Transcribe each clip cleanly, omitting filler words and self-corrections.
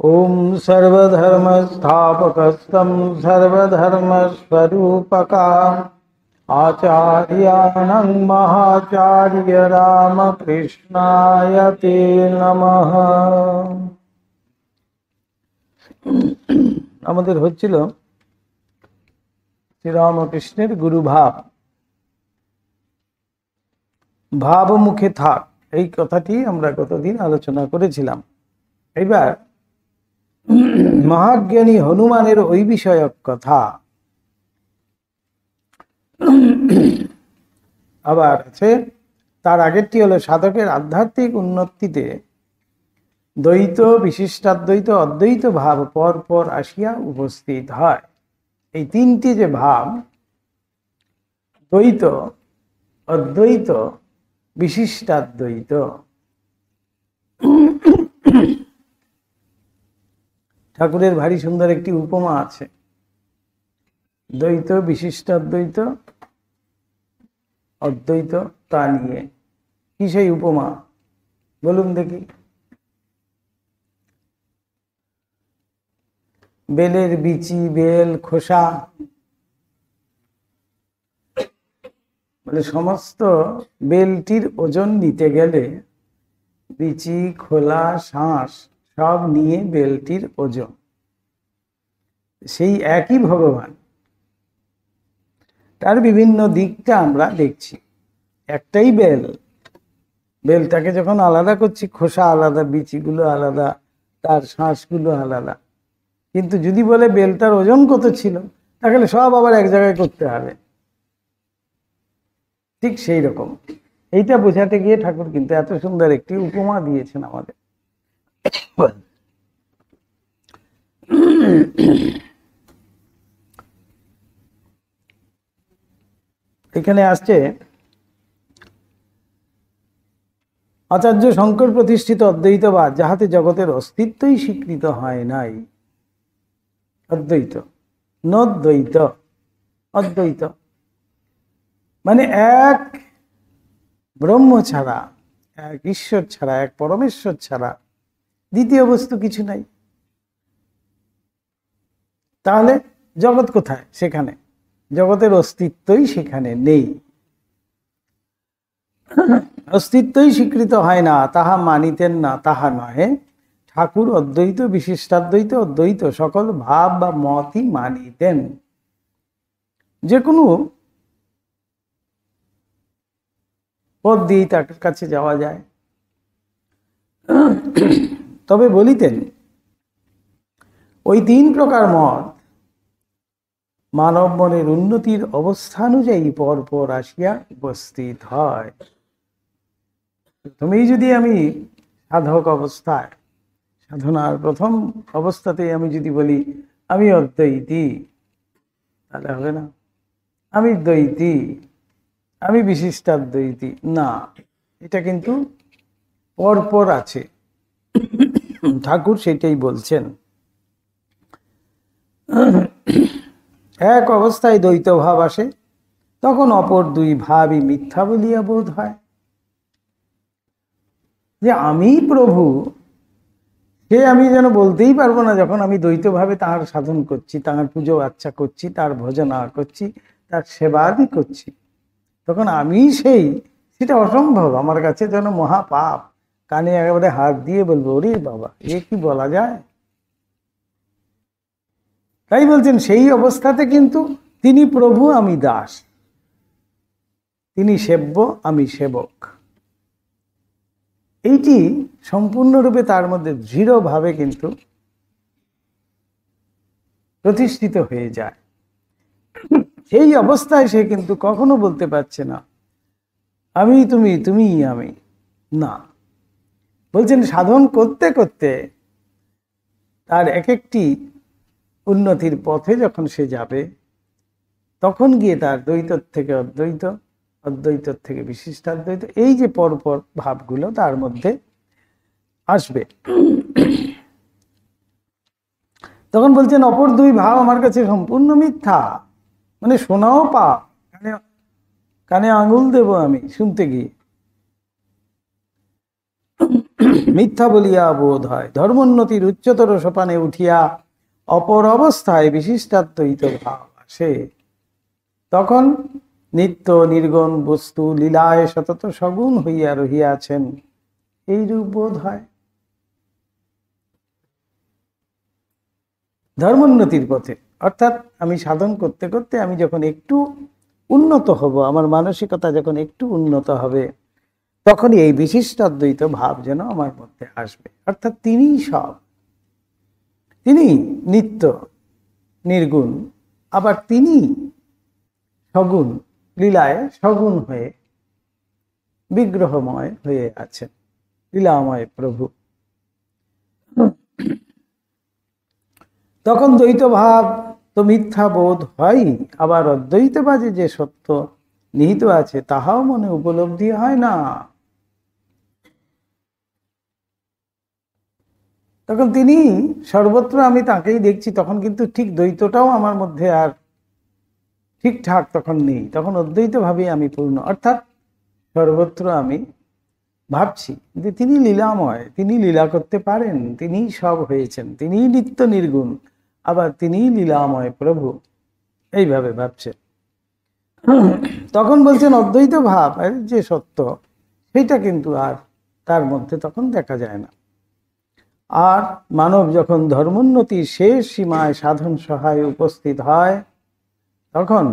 ओम सर्वधर्मस्थापकस्तं सर्वधर्मस्वरूपकम् आचार्यानं महाचार्यरामकृष्णाय ते नमः। আমাদের হচ্ছিল শ্রীরামকৃষ্ণের গুরুভাব, ভাব মুখে থাক, এই কথাটি আমরা কতদিন আলোচনা করেছিলাম। এবার মহাজ্ঞানী হনুমানের ওই বিষয়ক কথা আবার আছে। তার আগেরটি হলো সাধকের আধ্যাত্মিক উন্নতিতে দ্বৈত, বিশিষ্টাদ্বৈত, অদ্বৈত ভাব পর পর আসিয়া উপস্থিত হয়। এই তিনটি যে ভাব, দ্বৈত, অদ্বৈত, বিশিষ্টাদ্বৈত, ঠাকুরের ভারী সুন্দর একটি উপমা আছে, দ্বৈত, বিশিষ্টাদ্বৈত, অদ্বৈত, তা নিয়ে। কি সেই উপমা বলুন দেখি? বেলের বিচি, বেল, খোসা, মানে সমস্ত বেলটির ওজন নিতে গেলে বিচি, খোলা, শাঁস সব নিয়ে বেলটির ওজন। সেই একই ভগবান, তার বিভিন্ন দিকটা আমরা দেখছি। একটাই বেল, বেলটাকে যখন আলাদা করছি, খোসা আলাদা, বিচিগুলো আলাদা, তার শাঁসগুলো আলাদা। কিন্তু যদি বলে বেলটার ওজন কত ছিল, তাহলে সব আবার এক জায়গায় করতে হবে। ঠিক সেই রকম এইটা বোঝাতে গিয়ে ঠাকুর কিন্তু এত সুন্দর একটি উপমা দিয়েছেন আমাদের। এখানে আসছে, আচার্য শঙ্কর প্রতিষ্ঠিত অদ্বৈতবাদ, যাহাতে জগতের অস্তিত্বই স্বীকৃত হয় নাই। অদ্বৈত, নদ্বৈত, অদ্বৈত মানে এক ব্রহ্ম ছাড়া, এক ঈশ্বর ছাড়া, এক পরমেশ্বর ছাড়া দ্বিতীয় বস্তু কিছু নাই। তাহলে জগৎ কোথায়? সেখানে জগতের অস্তিত্বই সেখানে নেই। অস্তিত্বই স্বীকৃত হয় না, তাহা মানিতেন না, তাহা নহে। ঠাকুর অদ্বৈত, বিশিষ্টাদ্বৈত, অদ্বৈত সকল ভাব বা মতই মানিতেন। যে কোনো পথ দিয়েই তার কাছে যাওয়া যায়। তবে বলিতেন, ওই তিন প্রকার মত মানব মনের উন্নতির অবস্থানুযায়ী পর পর আসিয়া উপস্থিত হয়। তুমি যদি আমি সাধক অবস্থায়, সাধনার প্রথম অবস্থাতেই আমি যদি বলি আমি অদ্বৈতী, তাহলে হবে না। আমি দ্বৈতী, আমি বিশিষ্টাদ্বৈতী, না, এটা কিন্তু পরপর আছে। ঠাকুর সেটাই বলছেন। এক অবস্থায় দ্বৈত ভাব আসে, তখন অপর দুই ভাবই মিথ্যা বলিয়া বোধ হয়। যে আমি প্রভু, সে আমি যেন বলতেই পারবো না। যখন আমি দ্বৈতভাবে তাঁর সাধন করছি, তাঁর পুজো আচ্ছা করছি, তার ভজনা করছি, তার সেবাদি করছি, তখন আমি সেই, সেটা অসম্ভব। আমার কাছে যেন মহাপাপ। কানে একেবারে হাত দিয়ে বলবো, ওরে বাবা, এ কি বলা যায়? তাই বলছেন, সেই অবস্থাতে কিন্তু তিনি প্রভু, আমি দাস, তিনি সেব্য, আমি সেবক। এইটি সম্পূর্ণরূপে তার মধ্যে দৃঢ়ভাবে কিন্তু প্রতিষ্ঠিত হয়ে যায়। সেই অবস্থায় সে কিন্তু কখনো বলতে পারছে না আমি তুমি, তুমি আমি, না। বলছেন সাধন করতে করতে তার এক একটি উন্নতির পথে যখন সে যাবে, তখন গিয়ে তার দ্বৈত থেকে অদ্বৈত, অদ্বৈত থেকে বিশিষ্টাদ্বৈত, এই যে পরপর ভাবগুলো তার মধ্যে আসবে। তখন বলছেন অপর দুই ভাব আমার কাছে সম্পূর্ণ মিথ্যা, মানে শোনাও পাপ, কানে আঙুল দেব আমি শুনতে গিয়ে। মিথ্যা বলিয়া বোধ হয়। ধর্মোন্নতির উচ্চতর সোপানে উঠিয়া অপর অবস্থায় বিশিষ্টাদ্বৈত ভাব আসে, তখন নিত্য নির্গুণ বস্তু লীলায় সতত সগুণ হইয়া রহিয়াছেন, এইরূপ বোধ হয়। ধর্মোন্নতির পথে অর্থাৎ আমি সাধন করতে করতে আমি যখন একটু উন্নত হব, আমার মানসিকতা যখন একটু উন্নত হবে, তখনই এই বিশিষ্টাদ্বৈত ভাব যেন আমার মধ্যে আসবে। অর্থাৎ তিনিই সব, তিনি নিত্য নির্গুণ, আবার তিনি সগুণ, লীলায় সগুণ হয়ে বিগ্রহময় হয়ে আছেন, লীলাময় প্রভু। তখন দ্বৈত ভাব তো মিথ্যা বোধ হয়, আবার অদ্বৈতবাদী যে সত্য নিহিত আছে তাহাও মনে উপলব্ধি হয় না। তখন তিনি সর্বত্র আমি তাকেই দেখছি, তখন কিন্তু ঠিক দ্বৈতটাও আমার মধ্যে আর ঠিকঠাক তখন নেই, তখন অদ্বৈত ভাবে আমি পূর্ণ। অর্থাৎ সর্বত্র আমি ভাবছি যে তিনি লীলাময়, তিনি লীলা করতে পারেন, তিনি সব হয়েছেন, তিনি নিত্য নির্গুণ, আবার তিনি লীলাময় প্রভু, এইভাবে ভাবছে। তখন বলছেন অদ্বৈত ভাব যে সত্য, সেটা কিন্তু আর তার মধ্যে তখন দেখা যায় না। আর মানব যখন ধর্মোন্নতির শেষ সীমায় সাধন সহায় উপস্থিত হয়, তখন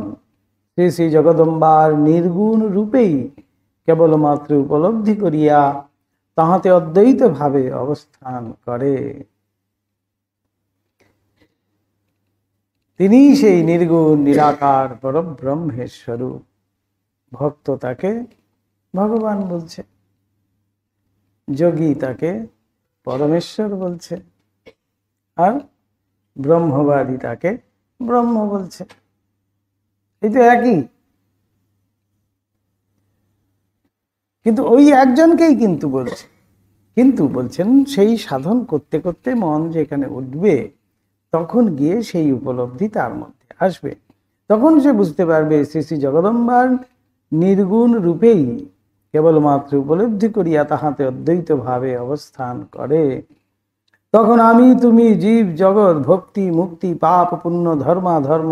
শ্রী শ্রী জগদম্বার নির্গুণ রূপেই কেবলমাত্র উপলব্ধি করিয়া তাহাতে অদ্বৈত ভাবে অবস্থান করে। তিনি সেই নির্গুণ নিরাকার পরব্রহ্মের স্বরূপ। ভক্ত তাকে ভগবান বলছে, যোগী তাকে পরমেশ্বর বলছে, আর ব্রহ্মবাদী তাকে ব্রহ্ম বলছে। এই তো একই, কিন্তু ওই একজনকেই কিন্তু বলছে। কিন্তু বলছেন সেই সাধন করতে করতে মন যেখানে উঠবে, তখন গিয়ে সেই উপলব্ধি তার মধ্যে আসবে। তখন সে বুঝতে পারবে শ্রী শ্রী জগদম্বার নির্গুণ রূপেই কেবলমাত্র উপলব্ধি করিয়া তাহাতে অদ্বৈত ভাবে অবস্থান করে। তখন আমি তুমি জীব জগৎ ভক্তি মুক্তি পাপ পুণ্য ধর্মাধর্ম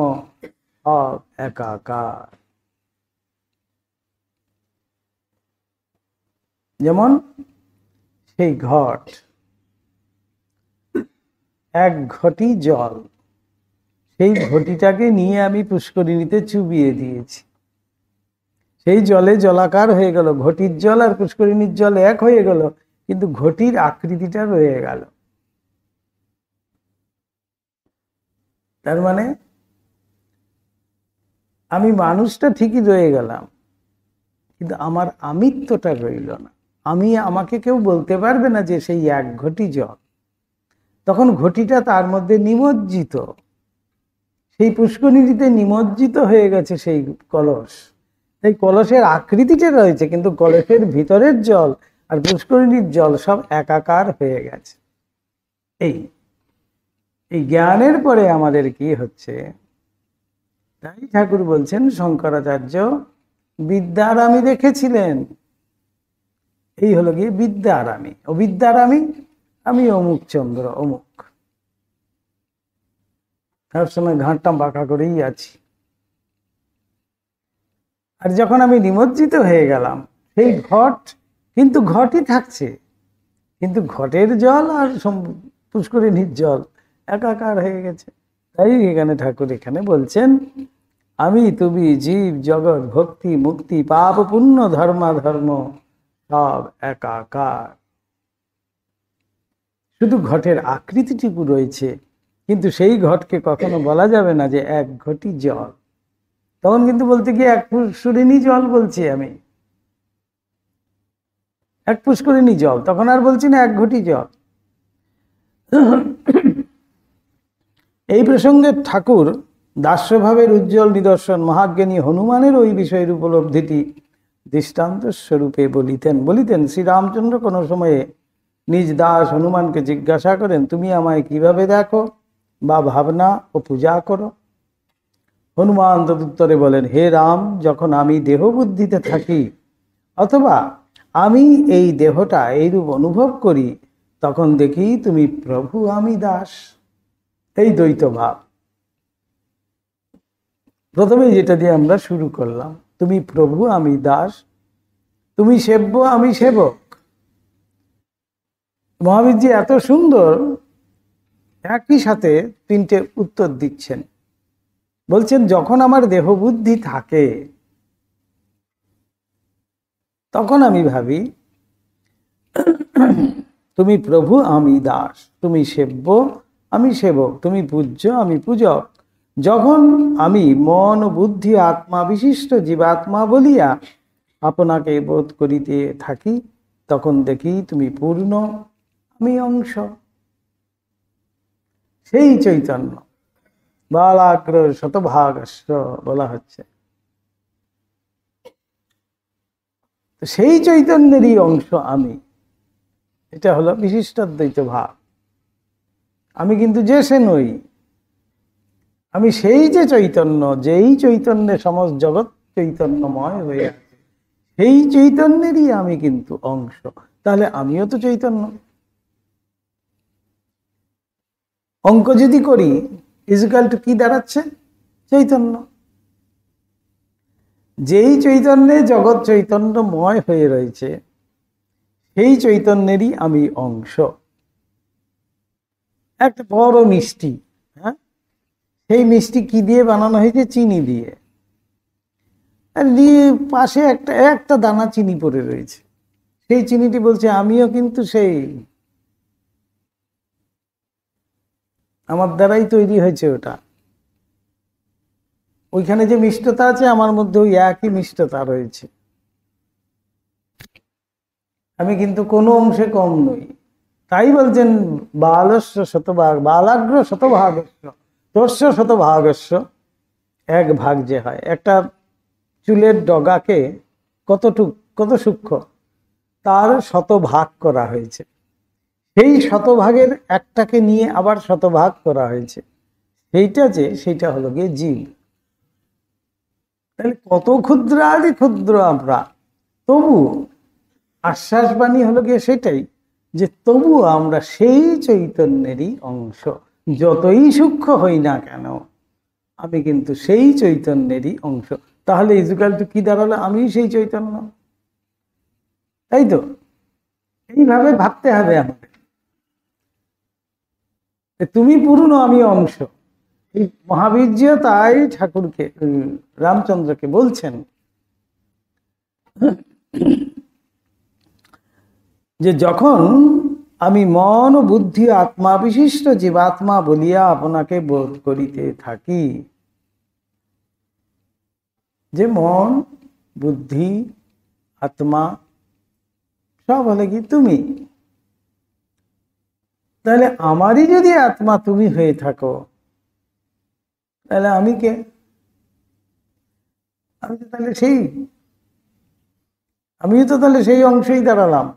সব একাকার। যেমন সেই ঘট, এক ঘটি জল, সেই ঘটিটাকে নিয়ে আমি পুষ্করিণীতে চুবিয়ে দিয়েছি, সেই জলে জলাকার হয়ে গেল, ঘটির জল আর পুষ্করিণীর জল এক হয়ে গেল, কিন্তু ঘটির আকৃতিটা রয়ে গেল। তার মানে আমি মানুষটা ঠিকই রয়ে গেলাম, কিন্তু আমার আমিত্বটা রইল না। আমাকে কেউ বলতে পারবে না যে সেই এক ঘটি জল। তখন ঘটিটা তার মধ্যে নিমজ্জিত, সেই পুষ্করিণীতে নিমজ্জিত হয়ে গেছে সেই কলস। এই কলসের আকৃতিটা রয়েছে, কিন্তু কলসের ভিতরের জল আর পুষ্করিণীর জল সব একাকার হয়ে গেছে। এই জ্ঞানের পরে আমাদের কি হচ্ছে, তাই ঠাকুর বলছেন শঙ্করাচার্য বিদ্যারামী দেখেছিলেন। এই হলো গিয়ে বিদ্যারামী। অবিদ্যারামী আমি অমুক চন্দ্র অমুক, সবসময় ঘাটটা বাঁকা করেই আছি। আর যখন আমি নিমজ্জিত হয়ে গেলাম, সেই ঘট কিন্তু ঘটই থাকছে, কিন্তু ঘটের জল আর পুষ্করিণীর জল একাকার হয়ে গেছে। তাই এখানে ঠাকুর এখানে বলছেন আমি তুমি জীব জগৎ ভক্তি মুক্তি পাপ পুণ্য ধর্মাধর্ম সব একাকার। শুধু ঘটের আকৃতিটুকু রয়েছে, কিন্তু সেই ঘটকে কখনো বলা যাবে না যে এক ঘটি জল। তখন কিন্তু বলতে গিয়ে এক পুষ্করিণী জল বলছি আমি, এক পুষ্করিণী জল, তখন আর বলছি না এক ঘটি জল। এই প্রসঙ্গে ঠাকুর দাস্যভাবের উজ্জ্বল নিদর্শন মহাজ্ঞানী হনুমানের ওই বিষয়ের উপলব্ধিটি দৃষ্টান্ত স্বরূপে বলিতেন। শ্রীরামচন্দ্র কোনো সময়ে নিজ দাস হনুমানকে জিজ্ঞাসা করেন, তুমি আমায় কিভাবে দেখো বা ভাবনা ও পূজা করো? হনুমান তদুত্তরে বলেন, হে রাম, যখন আমি দেহবুদ্ধিতে থাকি অথবা আমি এই দেহটা এইরূপ অনুভব করি, তখন দেখি তুমি প্রভু আমি দাস। এই দ্বৈত ভাব প্রথমে যেটা দিয়ে আমরা শুরু করলাম, তুমি প্রভু আমি দাস, তুমি সেব্য আমি সেবক। মহাবীরজি এত সুন্দর একই সাথে তিনটে উত্তর দিচ্ছেন। বলছেন যখন আমার দেহ বুদ্ধি থাকে তখন আমি ভাবি তুমি প্রভু আমি দাস, তুমি সেব্য আমি সেবক, তুমি পূজ্য আমি পূজক। যখন আমি মন বুদ্ধি আত্মা বিশিষ্ট জীবাত্মা বলিয়া আপনাকে বোধ করিতে থাকি, তখন দেখি তুমি পূর্ণ আমি অংশ। সেই চৈতন্য বালাগ্র শতভাগস্য বলা হচ্ছে। সেই চৈতন্যেরই অংশ আমি। এটা হলো বিশিষ্টাদ্বৈত ভাব। আমি কিন্তু যে সে নই, আমি সেই যে চৈতন্য, যেই চৈতন্যে সমস্ত জগৎ চৈতন্যময় হয়ে আছে, সেই চৈতন্যেরই আমি কিন্তু অংশ। তাহলে আমিও তো চৈতন্য। অঙ্ক যদি করি ইজুকাল টু কি দাঁড়াচ্ছে? চৈতন্য। যেই চৈতন্যে জগৎ চৈতন্যময় হয়ে রয়েছে, সেই চৈতন্যেরই আমি অংশ। একটা বড় মিষ্টি, হ্যাঁ, সেই মিষ্টি কি দিয়ে বানানো হয়েছে? চিনি দিয়ে। আর দিয়ে পাশে একটা দানা চিনি পড়ে রয়েছে। সেই চিনিটি বলছে আমিও কিন্তু সেই, আমার দ্বারাই তৈরি হয়েছে ওটা। ওইখানে যে মিষ্টতা আছে আমার মধ্যে ওই একই মিষ্টতা রয়েছে। আমি কিন্তু কোনো অংশে কম নই। তাই বলছেন বালস্য শতভাগ, বালাগ্র শতভাগস্য, তস্য শতভাগস্য। এক ভাগ যে হয়, একটা চুলের ডগাকে কত সূক্ষ্ম, তার শতভাগ করা হয়েছে। সেই শতভাগের একটাকে নিয়ে আবার শতভাগ করা হয়েছে। সেইটা হলো গিয়ে জীব। তাহলে কত ক্ষুদ্রাদি ক্ষুদ্র আমরা, তবু আশ্বাসবাণী হলো গিয়ে সেটাই, যে তবু আমরা সেই চৈতন্যেরই অংশ। যতই সূক্ষ্ম হই না কেন, আমি কিন্তু সেই চৈতন্যেরই অংশ। তাহলে ইজুকাল টু কি দাঁড়ালো? আমি সেই চৈতন্য। তাই তো? এইভাবে ভাবতে হবে আমাদের। তুমি পূর্ণ আমি অংশ। এই মহাবীর্য তাই ঠাকুরকে, রামচন্দ্রকে বলছেন যে যখন আমি মন ও বুদ্ধি আত্মা বিশিষ্ট জীবাত্মা বলিয়া আপনাকে বোধ করিতে থাকি, যে মন বুদ্ধি আত্মা সব হলে কি তুমি। তাহলে আমারই যদি আত্মা তুমি হয়ে থাকো, তাহলে আমি কে? আমি তো তাহলে আমিও তো তাহলে সেই অংশই দাঁড়ালাম।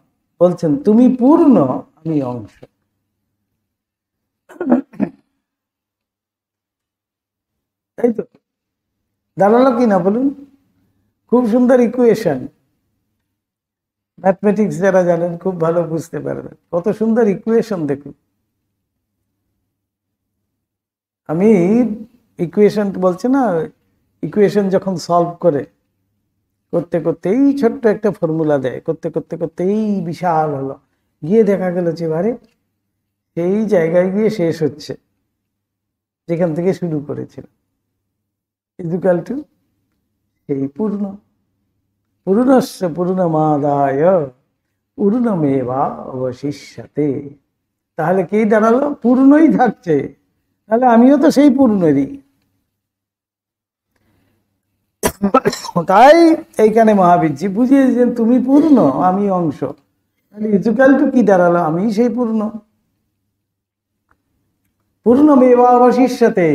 বলছেন তুমি পূর্ণ আমি অংশ। তাই তো দাঁড়ালো কি না বলুন? খুব সুন্দর ইকুয়েশন। ম্যাথমেটিক্স যারা জানেন খুব ভালো বুঝতে পারবেন। কত সুন্দর ইকুয়েশন দেখুন। আমি ইকুয়েশন বলছি না, ইকুয়েশন যখন সলভ করতে করতে এই ছোট্ট একটা ফর্মুলা দেয়, করতে করতে করতে এই বিশাল হলো, গিয়ে দেখা গেল যে বারে সেই জায়গায় গিয়ে শেষ হচ্ছে যেখান থেকে শুরু করেছিল। ইজুকাল টু সেই পূর্ণ। পূর্ণস্য পূর্ণমাদায় পূর্ণমেবা অবশিষ্যতে। তাহলে কি দাঁড়ালো? পূর্ণই থাকছে। তাহলে আমিও তো সেই পূর্ণেরই। তাই এইখানে মহাবীরজি বুঝিয়েছেন তুমি পূর্ণ আমি অংশ। তাহলে ইজুকাল টু কি দাঁড়ালো? আমি সেই পূর্ণ। পূর্ণমেবা অবশিষ্যতে।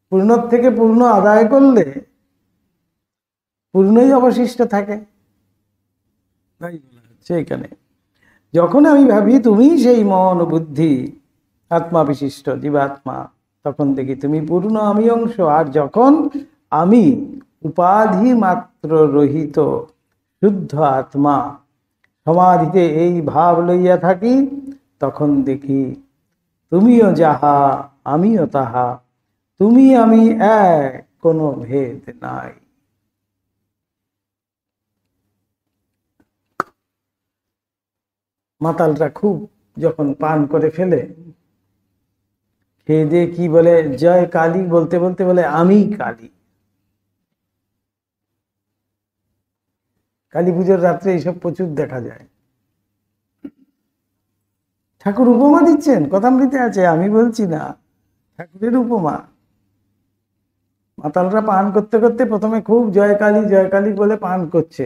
পূর্ণ থেকে পূর্ণ আদায় করলে পূর্ণই অবশিষ্ট থাকে। তাই বলা হচ্ছে এখানে, যখন আমি ভাবি তুমি সেই মন বুদ্ধি আত্মা বিশিষ্ট জীবাত্মা, তখন দেখি তুমি পূর্ণ আমি অংশ। আর যখন আমি উপাধি মাত্র রহিত শুদ্ধ আত্মা, সমাধিতে এই ভাব লইয়া থাকি, তখন দেখি তুমিও যাহা আমিও তাহা, তুমি আমি এক, কোনো ভেদ নাই। মাতালটা খুব যখন পান করে ফেলে, খেয়ে দিয়ে কি বলে, জয় কালী বলতে বলতে বলে আমি কালী। কালী পুজোর রাত্রে এইসব প্রচুর দেখা যায়। ঠাকুর উপমা দিচ্ছেন, কথামৃতে আছে, আমি বলছি না, ঠাকুরের উপমা। মাতালরা পান করতে করতে প্রথমে খুব জয় কালী বলে পান করছে,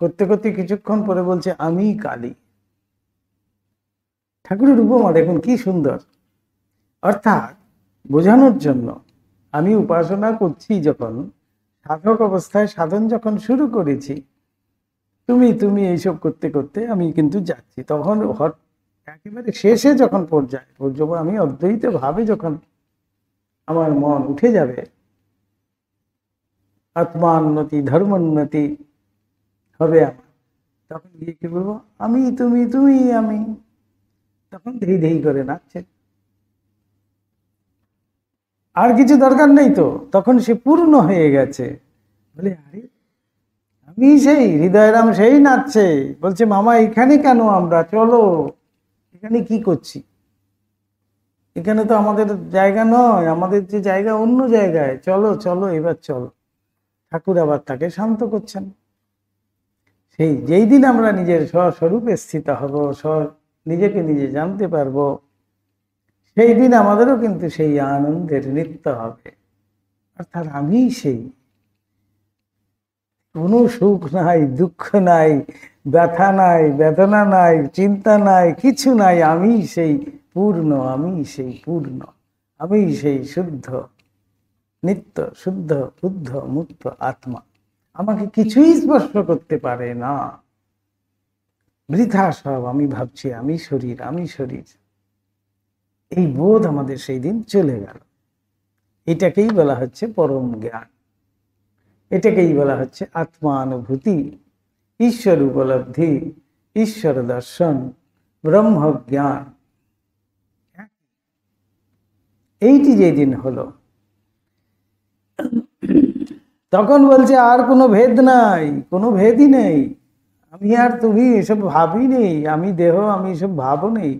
করতে করতে কিছুক্ষণ পরে বলছে আমি কালী। ঠাকুরের উপমা দেখুন কি সুন্দর। অর্থাৎ বোঝানোর জন্য, আমি উপাসনা করছি যখন, সাধক অবস্থায় সাধন যখন শুরু করেছি, তুমি তুমি এইসব করতে করতে আমি কিন্তু যাচ্ছি, তখন একেবারে শেষে যখন পর্যায়ে আমি অদ্বৈত ভাবে যখন আমার মন উঠে যাবে, আত্মান্নতি ধর্মোন্নতি হবে আমার, তখন গিয়ে কি বলবো, আমি তুমি তুমি আমি, তখন ধেই ধেই করে নাচছে। আর কিছু দরকার নেই তো, তখন সে পূর্ণ হয়ে গেছে। বলে আরে আমি সেই হৃদয়রাম, সেই নাচছে, বলছে মামা এখানে কেন, আমরা চলো, এখানে কি করছি, এখানে তো আমাদের জায়গা নয়, আমাদের যে জায়গা অন্য জায়গায়, চলো চলো এবার চলো। ঠাকুর আবার তাকে শান্ত করছেন। সেই যেই দিন আমরা নিজের স্বস্বরূপে স্থিত হব, নিজেকে নিজে জানতে পারবো, সেই দিন আমাদেরও কিন্তু সেই আনন্দের নৃত্য হবে। অর্থাৎ আমি সেই, কোনো সুখ নাই, দুঃখ নাই, ব্যথা নাই, বেদনা নাই, চিন্তা নাই, কিছু নাই, আমি সেই পূর্ণ, আমি সেই পূর্ণ, আমি সেই শুদ্ধ নিত্য শুদ্ধ বুদ্ধ মুক্ত আত্মা। আমাকে কিছুই স্পর্শ করতে পারে না, বৃথা সব, আমি ভাবছি আমি শরীর, আমি শরীর, এই বোধ আমাদের সেই দিন চলে গেল। এটাকেই বলা হচ্ছে পরম জ্ঞান, এটাকেই বলা হচ্ছে আত্মানুভূতি, ঈশ্বর উপলব্ধি, ঈশ্বর দর্শন, ব্রহ্ম জ্ঞান। এইটি যেদিন হলো, তখন বলছে আর কোনো ভেদ নাই, কোনো ভেদই নেই, আমি আর তুমি এসব ভাবই নেই, আমি দেহ, আমি এসব ভাবও নেই,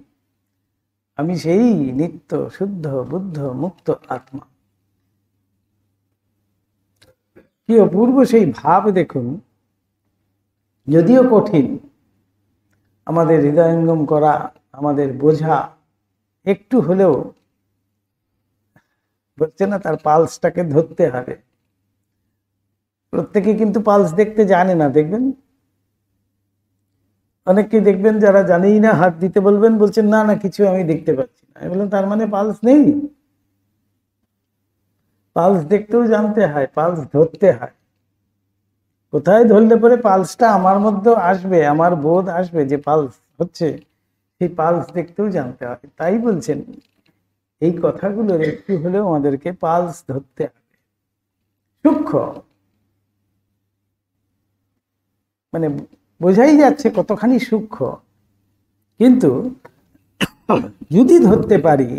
আমি সেই নিত্য শুদ্ধ বুদ্ধ মুক্ত আত্মা। কি অপূর্ব সেই ভাব দেখুন। যদিও কঠিন আমাদের হৃদয়ঙ্গম করা, আমাদের বোঝা, একটু হলেও বলছে না, তার পালসটাকে ধরতে হবে। প্রত্যেকে কিন্তু পালস দেখতে জানে না, দেখবেন অনেককে দেখবেন যারা জানেই না, হাত দিতে বলবেন, বলছেন না না কিছু আমি দেখতে পাচ্ছি না। আমি বললাম তার মানে পালস নেই। পালস দেখতেও জানতে হয়, পালস ধরতে হয়। কোথায় ধরলে পরে পালসটা আমার মধ্যে আসবে, আমার বোধ আসবে যে পালস হচ্ছে, সেই পালস দেখতেও জানতে হয়। তাই বলছেন এই কথাগুলোর একটু হলেও আমাদেরকে পালস ধরতে হবে। সূক্ষ্ম, মানে বোঝাই যাচ্ছে কতখানি সূক্ষ্ম, কিন্তু যদি ধরতে পারি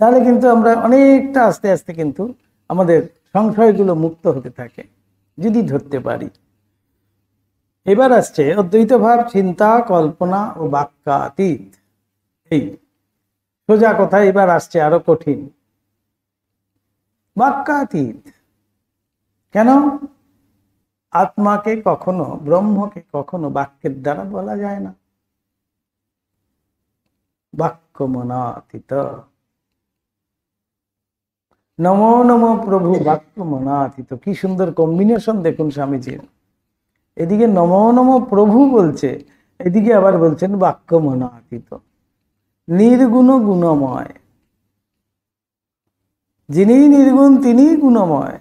তাহলে কিন্তু আমরা অনেকটা আস্তে আস্তে কিন্তু আমাদের সংশয়গুলো মুক্ত হতে থাকে, যদি ধরতে পারি। এবার আসছে অদ্বৈত ভাব চিন্তা কল্পনা ও বাক্যাতীত। এই সোজা কথা এবার আসছে আরো কঠিন, বাক্যাতীত। কেন? আত্মাকে কখনো, ব্রহ্মকে কখনো বাক্যের দ্বারা বলা যায় না। বাক্যমনাতীত, নমো নমো প্রভু বাক্যমনাতীত। কি সুন্দর কম্বিনেশন দেখুন স্বামীজির। এদিকে নমো নমো প্রভু বলছে, এদিকে আবার বলছেন বাক্যমনাতীত, নির্গুণ গুণময়। যিনি নির্গুণ তিনি গুণময়,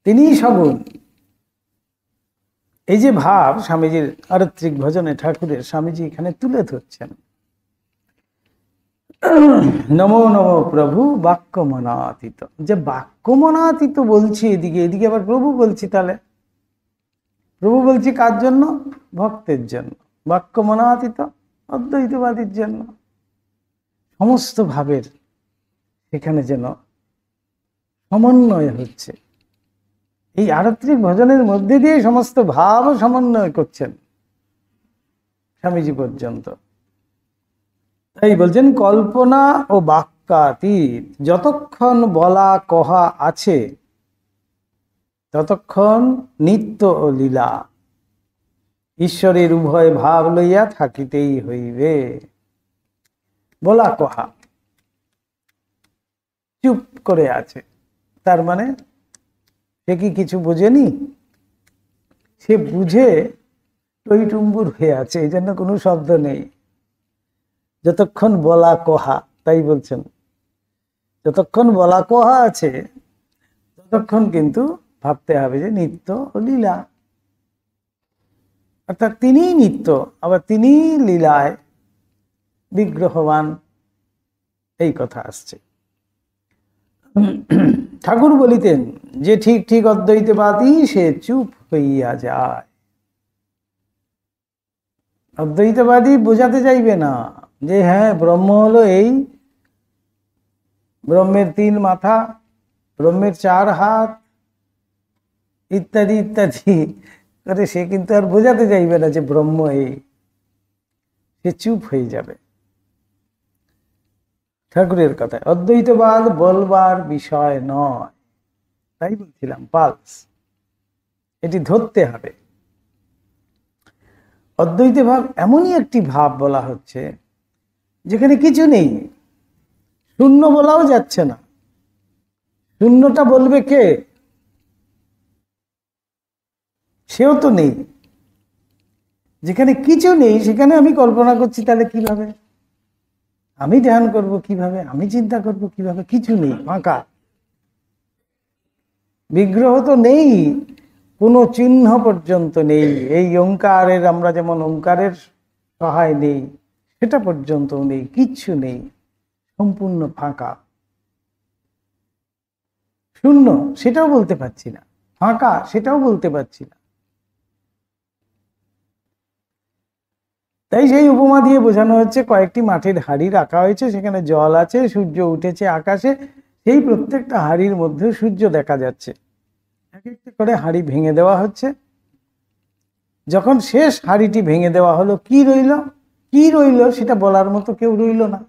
তিনি সগুণ। এই যে ভাব স্বামীজির আরত্রিক ভজনে ঠাকুরের স্বামীজি এখানে তুলে ধরছেন। নমো নমো প্রভু বাক্যমনাতীত, যে বাক্যমনাতীত বলছি এদিকে, এদিকে আবার প্রভু বলছি, তাহলে প্রভু বলছি কার জন্য? ভক্তের জন্য। বাক্য মনাতীত অদ্বৈতবাদীর জন্য। সমস্ত ভাবের সেখানে যেন সমন্বয় হচ্ছে। এই আরত্রিক ভজনের মধ্যে দিয়ে সমস্ত ভাব সমন্বয় করছেন স্বামীজি পর্যন্ত। তাই বলছেন কল্পনা ও বাক্যাতীত যতক্ষণ বলা কহা আছে ততক্ষণ নিত্য ও লীলা ঈশ্বরের উভয় ভাব লইয়া থাকিতেই হইবে। বলা কহা চুপ করে আছে, তার মানে সে কি কিছু বোঝেনি? সে বুঝে টইটুম্বুর হয়ে আছে, এই জন্য কোনো শব্দ নেই। যতক্ষণ বলা কহা, তাই বলছেন যতক্ষণ বলা কহা আছে ততক্ষণ কিন্তু ভাবতে হবে যে নিত্য ও লীলা, অর্থাৎ তিনিই নিত্য, আবার তিনিই লীলায় বিগ্রহবান, এই কথা আসছে। ঠাকুর বলিতেন যে ঠিক ঠিক অদ্বৈতবাদী সে চুপ হইয়া যায়। অদ্বৈতবাদী বোঝাতে চাইবে না যে হ্যাঁ ব্রহ্ম হলো এই, ব্রহ্মের 3 মাথা, ব্রহ্মের 4 হাত ইত্যাদি ইত্যাদি করে সে কিন্তু আর বোঝাতে চাইবে না যে ব্রহ্ম এই। সে চুপ হয়ে যাবে। ঠাকুরের কথায় অদ্বৈতবাদ বলবার বিষয় নয়, তাই বলছিলাম পালস, এটি ধরতে হবে। অদ্বৈত ভাব এমনই একটি ভাব বলা হচ্ছে যেখানে কিছু নেই, শূন্য বলাও যাচ্ছে না। শূন্যটা বলবে কে? সেও তো নেই। যেখানে কিছু নেই সেখানে আমি কল্পনা করছি, তাহলে কিভাবে আমি ধ্যান করব, কিভাবে আমি চিন্তা করব, কিভাবে? কিছু নেই, ফাঁকা। বিগ্রহ তো নেই, কোনো চিহ্ন পর্যন্ত নেই। এই ওঙ্কারের, আমরা যেমন ওঙ্কারের সহায় নেই, সেটা পর্যন্ত নেই, কিচ্ছু নেই, সম্পূর্ণ ফাঁকা। শূন্য সেটাও বলতে পারছি না, ফাঁকা সেটাও বলতে পারছি না। তাই সেই উপমা দিয়ে বোঝানো হচ্ছে কয়েকটি মাটির হাঁড়ি রাখা হয়েছে, সেখানে জল আছে, সূর্য উঠেছে আকাশে, সেই প্রত্যেকটা হাঁড়ির মধ্যে সূর্য দেখা যাচ্ছে। এক একটা করে হাঁড়ি ভেঙে দেওয়া হচ্ছে। যখন শেষ হাঁড়িটি ভেঙে দেওয়া হলো, কি রইল? কি রইল সেটা বলার মতো কেউ রইল না।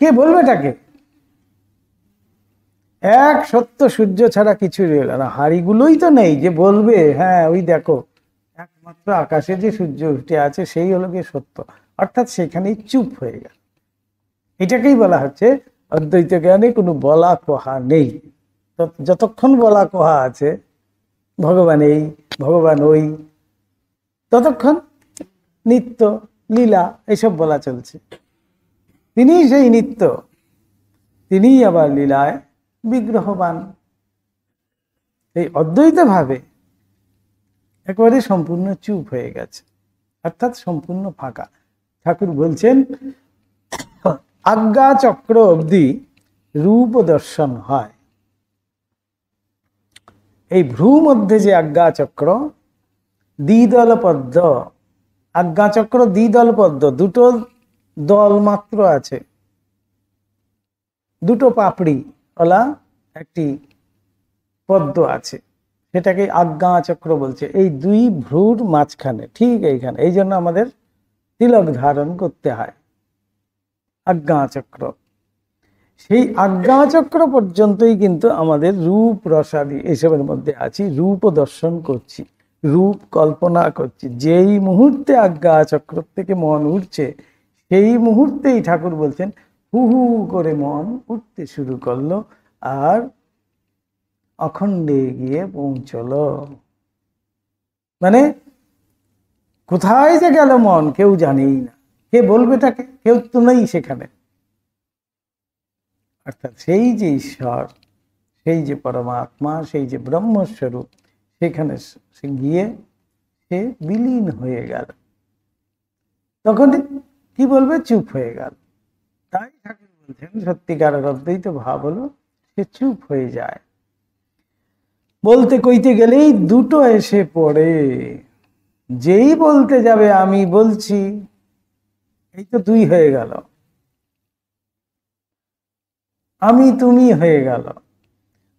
কে বলবে এটাকে? এক সত্য সূর্য ছাড়া কিছু রইল না। হাঁড়িগুলোই তো নেই যে বলবে হ্যাঁ ওই দেখো একমাত্র আকাশে যে সূর্য উঠে আছে সেই হলো গিয়ে সত্য। অর্থাৎ সেখানেই চুপ হয়ে গেল। এটাকেই বলা হচ্ছে অদ্বৈত জ্ঞানে কোনো বলা কহা নেই। যতক্ষণ বলা কহা আছে ভগবান এই, ভগবান ওই, ততক্ষণ নিত্য লীলা এসব বলা চলছে। তিনি সেই নিত্য, তিনিই আবার লীলায় বিগ্রহবান। এই অদ্বৈত ভাবে একেবারে সম্পূর্ণ চুপ হয়ে গেছে, অর্থাৎ সম্পূর্ণ ফাঁকা। ঠাকুর বলছেন আজ্ঞা চক্র অবধি রূপ দর্শন হয়। এই ভ্রু মধ্যে যে আজ্ঞা চক্র, দ্বিদল পদ্ম, আজ্ঞা চক্র দ্বিদল পদ্ম, দুটো দল মাত্র আছে, দুটো পাপড়ি ওলা একটি পদ্ম আছে, সেটাকে আজ্ঞা চক্র বলছে। এই দুই ভ্রুর মাঝখানে, ঠিক এইখানে, এই জন্য আমাদের তিলক ধারণ করতে হয়, আজ্ঞা চক্র। সেই আজ্ঞা চক্র পর্যন্তই কিন্তু আমাদের রূপ রসাদি এসবের মধ্যে আছি, রূপ দর্শন করছি, রূপ কল্পনা করছি। যেই মুহূর্তে আজ্ঞা চক্র থেকে মন উঠছে সেই মুহূর্তেই ঠাকুর বলছেন হু হু করে মন উঠতে শুরু করলো, আর অখণ্ডে গিয়ে পৌঁছলো। মানে কোথায় যে গেল মন কেউ জানেই না। কে বলবে তাকে? কেউ তো নেই সেখানে। অর্থাৎ সেই যে ঈশ্বর, সেই যে পরমাত্মা, সেই যে ব্রহ্মস্বরূপ, সেখানে সে গিয়ে সে বিলীন হয়ে গেল। তখন কি বলবে? চুপ হয়ে গেল। তাই ঠাকুর বলছেন সত্যিকারের অদ্বৈত ভাব হলো সে চুপ হয়ে যায়। বলতে কইতে গেলেই দুটো এসে পড়ে। যেই বলতে যাবে আমি বলছি, এই তো দুই হয়ে গেল, আমি তুমি হয়ে গেল।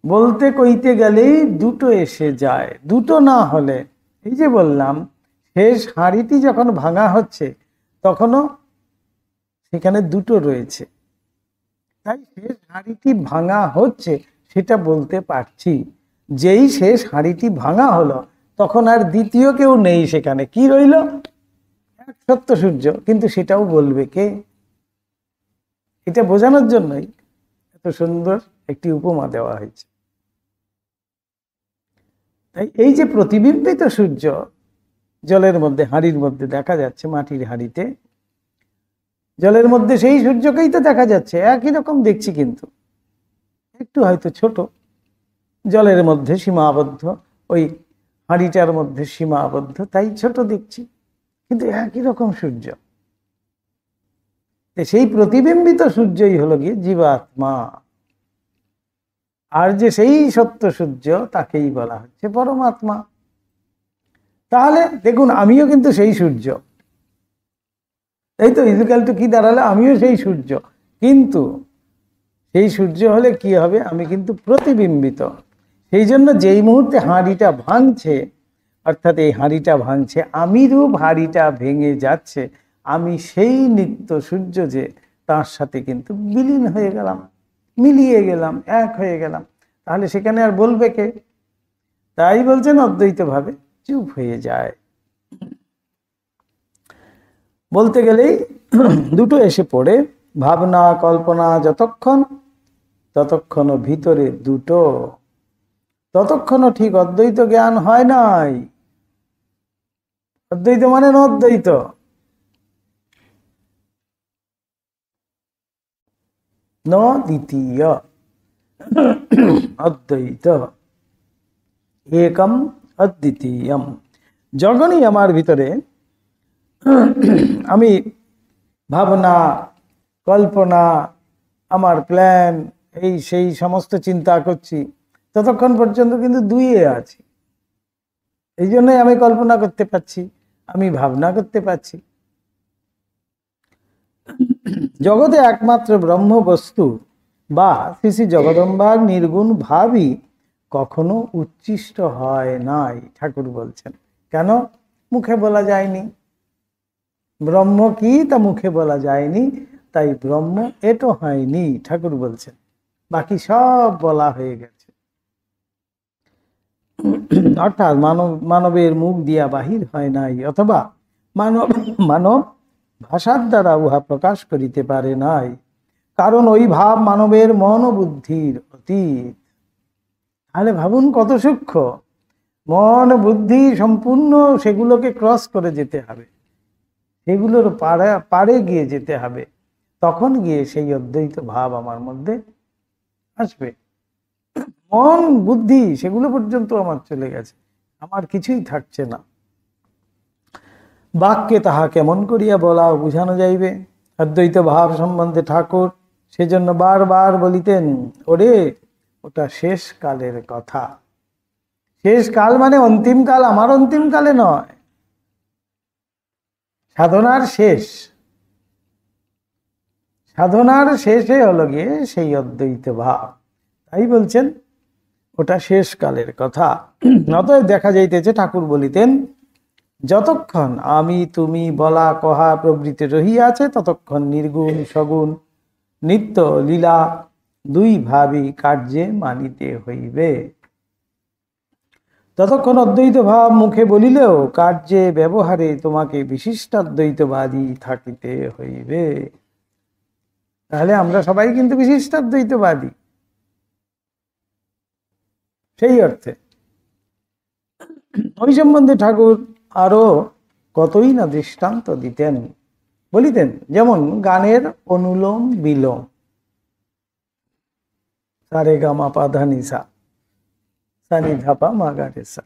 বলতে কইতে গেলেই দুটো এসে যায়। দুটো না হলে, এই যে বললাম, শেষ হাঁড়িটি যখন ভাঙা হচ্ছে তখনও সেখানে দুটো রয়েছে। তাই শেষ হাঁড়িটি ভাঙা হচ্ছে সেটা বলতে পারছি। যেই শেষ হাঁড়িটি ভাঙা হলো তখন আর দ্বিতীয় কেউ নেই সেখানে। কি রইল? এক সত্য সূর্য। কিন্তু সেটাও বলবে কে? এটা বোঝানোর জন্যই এত সুন্দর একটি উপমা দেওয়া হয়েছে। তাই এই যে প্রতিবিম্বিত সূর্য জলের মধ্যে, হাঁড়ির মধ্যে দেখা যাচ্ছে, মাটির হাঁড়িতে, জলের মধ্যে সেই সূর্যকেই তো দেখা যাচ্ছে, একই রকম দেখছি, কিন্তু একটু হয়তো ছোট, জলের মধ্যে সীমাবদ্ধ, ওই হাঁড়িটার মধ্যে সীমাবদ্ধ, তাই ছোট দেখছি, কিন্তু একই রকম সূর্য। সেই প্রতিবিম্বিত সূর্যই হলো গিয়ে জীবাত্মা। আর যে সেই সত্য সূর্য তাকেই বলা হচ্ছে পরমাত্মা। তাহলে দেখুন, আমিও কিন্তু সেই সূর্য। এই তো ইজুকাল টু কি দাঁড়ালে? আমিও সেই সূর্য, কিন্তু সেই সূর্য হলে কি হবে? আমি কিন্তু প্রতিবিম্বিত। সেই জন্য যেই মুহূর্তে হাঁড়িটা ভাঙছে, অর্থাৎ এই হাঁড়িটা ভাঙছে, আমি রূপ হাঁড়িটা ভেঙে যাচ্ছে, আমি সেই নিত্য সূর্য যে, তার সাথে কিন্তু বিলীন হয়ে গেলাম, মিলিয়ে গেলাম, এক হয়ে গেলাম। তাহলে সেখানে আর বলবে কে? তাই বলছেন অদ্বৈতভাবে চুপ হয়ে যায়। বলতে গেলেই দুটো এসে পড়ে, ভাবনা কল্পনা যতক্ষণ, ততক্ষণও ভিতরে দুটো, ততক্ষণও ঠিক অদ্বৈত জ্ঞান হয় নাই। অদ্বৈত মানে অদ্বৈত, ন দ্বিতীয়, অদ্বৈত একম অদ্বিতীয়ম। যখনই আমার ভিতরে আমি ভাবনা কল্পনা, আমার প্ল্যান, এই সেই সমস্ত চিন্তা করছি, ততক্ষণ পর্যন্ত কিন্তু দুইয়ে আছি। এই জন্যই আমি কল্পনা করতে পারছি, আমি ভাবনা করতে পারছি। জগতে একমাত্র ব্রহ্ম বস্তু বা শ্রী শ্রী জগদম্বার নির্গুণ ভাবই কখনো উচ্ছিষ্ট হয় নাই, ঠাকুর বলছেন। কেন? মুখে বলা যায়নি। ব্রহ্ম কি তা মুখে বলা যায়নি, তাই ব্রহ্ম এটো হয়নি, ঠাকুর বলছেন। বাকি সব বলা হয়ে গেছে। অর্থাৎ মানবের মুখ দিয়া বাহির হয় নাই, অথবা মানব ভাষার দ্বারা উহা প্রকাশ করিতে পারে নাই, কারণ ওই ভাব মানবের মন ও বুদ্ধির অতীত। তাহলে ভাবুন কত সূক্ষ্ম। মন বুদ্ধি সম্পূর্ণ সেগুলোকে ক্রস করে যেতে হবে, সেগুলোর পারে গিয়ে যেতে হবে, তখন গিয়ে সেই অদ্বৈত ভাব আমার মধ্যে আসবে। মন বুদ্ধি সেগুলো পর্যন্ত আমার চলে গেছে, আমার কিছুই থাকছে না। বাক্যে তাহা কেমন করিয়া বলা বুঝানো যাইবে? অদ্বৈত ভাব সম্বন্ধে ঠাকুর সেজন্য বারবার বলিতেন, ওরে ওটা শেষ কালের কথা। শেষ কাল মানে অন্তিম কাল, আমার অন্তিম কালে নয়, সাধনার শেষ। সাধনার শেষে হলো গিয়ে সেই অদ্বৈত ভাব। তাই বলছেন ওটা শেষ কালের কথা। অতএব দেখা যাইতেছে ঠাকুর বলিতেন, যতক্ষণ আমি তুমি বলা কহা প্রবৃত্তি রহিয়াছে, ততক্ষণ নির্গুণ সগুণ নিত্য লীলা দুই ভাবই কার্যে মানিতে হইবে। ততক্ষণ অদ্বৈত ভাব মুখে বলিলেও কার্যে ব্যবহারে তোমাকে বিশিষ্টাদ্বৈতবাদী থাকিতে হইবে। তাহলে আমরা সবাই কিন্তু বিশিষ্টাদ্বৈতবাদী। সেই অর্থে ওই সম্বন্ধে ঠাকুর আরো কতই না দৃষ্টান্ত দিতেন, বলিতেন। যেমন গানের অনুলোম বিলোম, সারে গামা পা ধা নি সা, সানি ধাপা মা গা রে সা,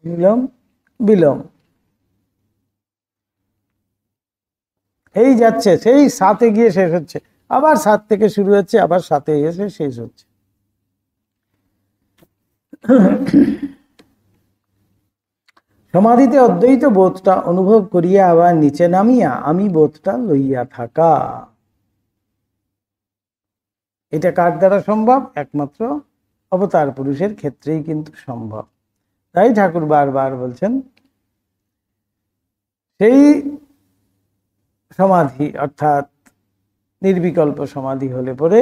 অনুলোম বিলোম, এই যাচ্ছে, সেই সাথে গিয়ে শেষ হচ্ছে, আবার সাত থেকে শুরু হচ্ছে, আবার সাথে এসে শেষ হচ্ছে। সমাধিতে অদ্বৈত বোধটা অনুভব করিয়া আবার নিচে নামিয়া আমি বোধটা লইয়া থাকা। এটা কার দ্বারা সম্ভব? একমাত্র অবতার পুরুষের ক্ষেত্রেই কিন্তু সম্ভব। তাই ঠাকুর বারবার বলছেন সেই সমাধি অর্থাৎ নির্বিকল্প সমাধি হলে পরে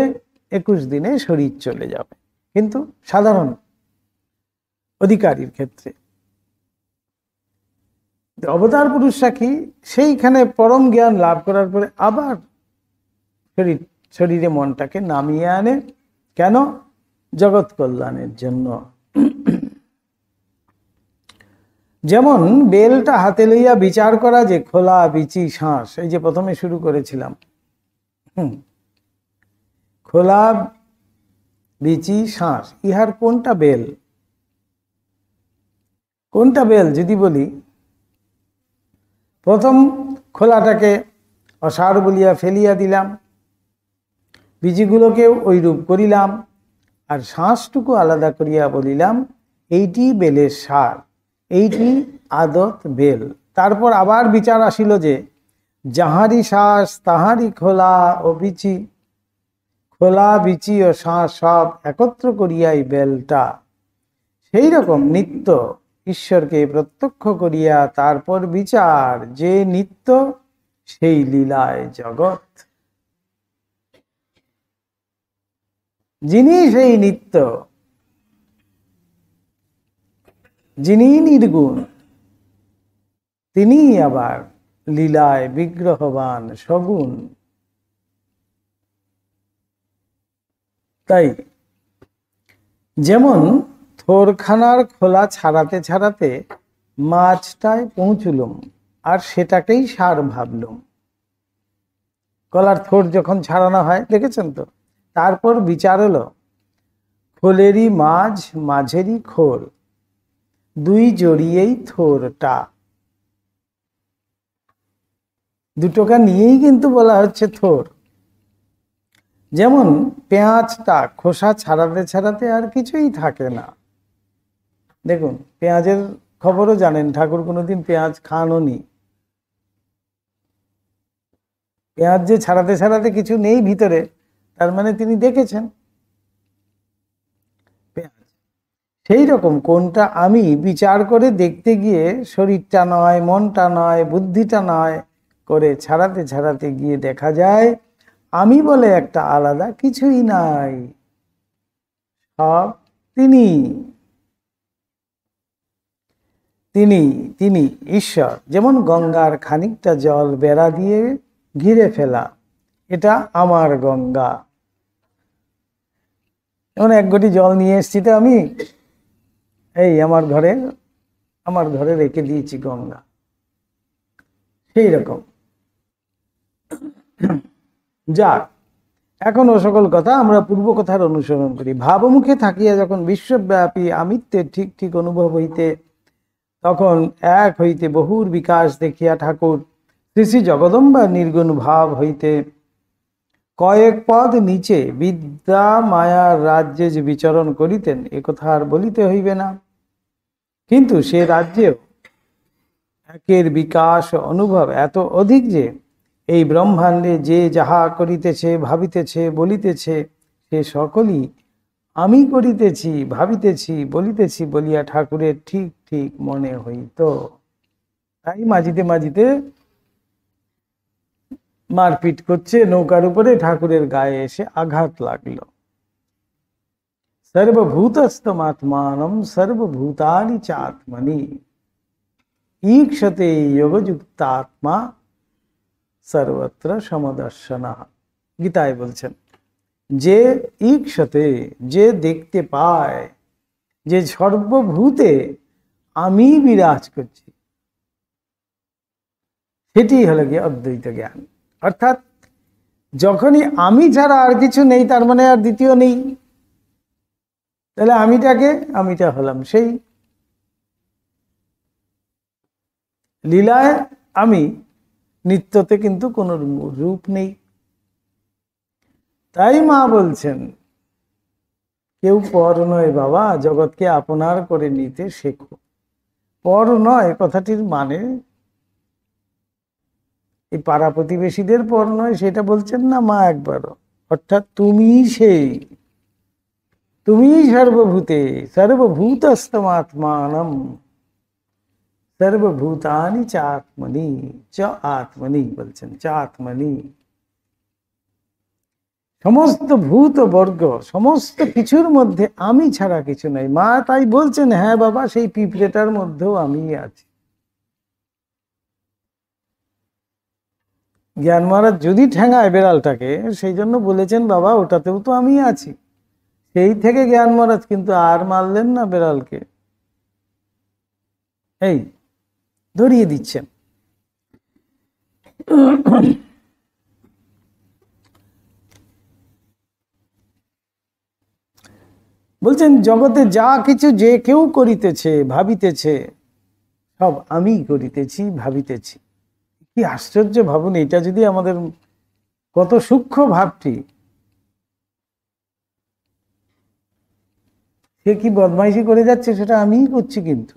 21 দিনে শরীর চলে যাবে, কিন্তু সাধারণ অধিকারীর ক্ষেত্রে। অবতার পুরুষরা কি সেইখানে পরম জ্ঞান লাভ করার পরে আবার শরীরে মনটাকে নামিয়ে আনে। কেন? জগৎ কল্যাণের জন্য। যেমন বেলটা হাতে লইয়া বিচার করা যে খোলা বিচি শ্বাস, এই যে প্রথমে শুরু করেছিলাম, খোলা বিচি শ্বাস, ইহার কোনটা বেল? কোনটা বেল যদি বলি, প্রথম খোলাটাকে অসার বলিয়া ফেলিয়া দিলাম, বীজগুলোকেও ওই রূপ করিলাম, আর শ্বাসটুকু আলাদা করিয়া বলিলাম এইটি বেলের সার, এইটি আদত বেল। তারপর আবার বিচার আসিল যে যাহারি শ্বাস তাহারি খোলা ও বিচি, খোলা বিচি ও শ্বাস সব একত্র করিয়াই বেলটা। সেই রকম নিত্য ঈশ্বরকে প্রত্যক্ষ করিয়া তারপর বিচার, যে নিত্য সেই লীলায় জগৎ। যিনি সেই নিত্য, যিনি নির্গুণ, তিনি আবার লীলায় বিগ্রহবান সগুণ। তাই যেমন থোরখানার খোলা ছাড়াতে ছাড়াতে মাছটায় পৌঁছলুম, আর সেটাকেই সার ভাবলুম। কলার থোর যখন ছাড়ানো হয় দেখেছেন তো, তারপর বিচার হলো খোলেরই মাঝ মাঝেরই খোল, দুই জড়িয়েই থোরটা। দুটোকা নিয়েই কিন্তু বলা হচ্ছে থোর। যেমন পেঁয়াজটা খোসা ছাড়াতে ছাড়াতে আর কিছুই থাকে না। দেখুন পেঁয়াজের খবরও জানেন, ঠাকুর কোনোদিন পেঁয়াজ খানওনি। পেঁয়াজ যে ছাড়াতে ছাড়াতে কিছু নেই ভিতরে, তার মানে তিনি দেখেছেন পেঁয়াজ। সেই রকম কোনটা আমি বিচার করে দেখতে গিয়ে শরীরটা নয়, মনটা নয়, বুদ্ধিটা নয় করে ছাড়াতে ছাড়াতে গিয়ে দেখা যায় আমি বলে একটা আলাদা কিছুই নাই, সব তিনি। তিনি তিনি ঈশ্বর। যেমন গঙ্গার খানিকটা জল বেড়া দিয়ে ঘিরে ফেলা, এটা আমার গঙ্গা। যেমন এক ঘটি জল নিয়ে এসছি তো আমি, এই আমার ঘরে রেখে দিয়েছি গঙ্গা। সেই রকম যাক, এখন ও সকল কথা আমরা পূর্ব কথার অনুসরণ করি। ভাবমুখে থাকিয়া যখন বিশ্বব্যাপী আমিত্বের ঠিক ঠিক অনুভব হইতে, তখন এক হইতে বহুর বিকাশ দেখিয়া ঠাকুর শ্রী শ্রী জগদম্বা নির্গুণ ভাব হইতে কয়েক পদ নিচে বিদ্যা মায়ার রাজ্যে যে বিচরণ করিতেন, এ কথা আর বলিতে হইবে না। কিন্তু সে রাজ্যেও একের বিকাশ অনুভব এত অধিক যে এই ব্রহ্মাণ্ডে যে যাহা করিতেছে, ভাবিতেছে, বলিতেছে, সে সকলই আমি করিতেছি, ভাবিতেছি, বলিতেছি বলিয়া ঠাকুরের ঠিক ঠিক মনে হইত। তাই মাঝিতে মাঝিতে মারপিট করছে নৌকার উপরে, ঠাকুরের গায়ে এসে আঘাত লাগলো। সর্বভূতস্তমাত্মানম সর্বভূতানি চাত্মনি ঈক্ষতে যোগযুক্তাত্মা সর্বত্র সমদর্শনা। গীতায় বলছেন যে ঈক্ষতে, যে দেখতে পায়, যে সর্বভূতে আমি বিরাজ করছি, সেটি হলো গিয়ে অদ্বৈত জ্ঞান। অর্থাৎ যখনই আমি ছাড়া আর কিছু নেই, তার মানে আর দ্বিতীয় নেই। তাহলে আমিটা হলাম সেই লীলায় আমি, নিত্যতে কিন্তু কোনো রূপ নেই। তাই মা বলছেন কেউ পর নয় বাবা, জগৎকে আপনার করে নিতে শেখো। পর নয় কথাটির মানে এই পাড়া প্রতিবেশীদের পর নয় সেটা বলছেন না মা একবারও, অর্থাৎ তুমি সেই, তুমি সর্বভূতে সর্বভূতস্তমাত্মানম সর্বভূতানি চাত্মনি চ আত্মনি বলছেন, চ আত্মনি। সমস্ত ভূত বর্গ, সমস্ত কিছুর মধ্যে আমি ছাড়া কিছু নাই। মা তাই বলছেন, হ্যাঁ বাবা, সেই পিঁপড়েটার মধ্যেও আমি আছি। জ্ঞান মহারাজ যদি ঠেঙায় বেড়ালটাকে, সেই জন্য বলেছেন বাবা ওটাতেও তো আমি আছি। সেই থেকে জ্ঞান মহারাজ কিন্তু আর মারলেন না বেড়ালকে, এই ধরিয়ে দিচ্ছেন। বলছেন জগতে যা কিছু যে কেউ করিতেছে ভাবিতেছে, সব আমি করিতেছি ভাবিতেছি। কি আশ্চর্য ভাবুন, এটা যদি আমাদের, কত সূক্ষ্ম ভাবটি। সে কি বদমাইশি করে যাচ্ছে সেটা আমিই করছি, কিন্তু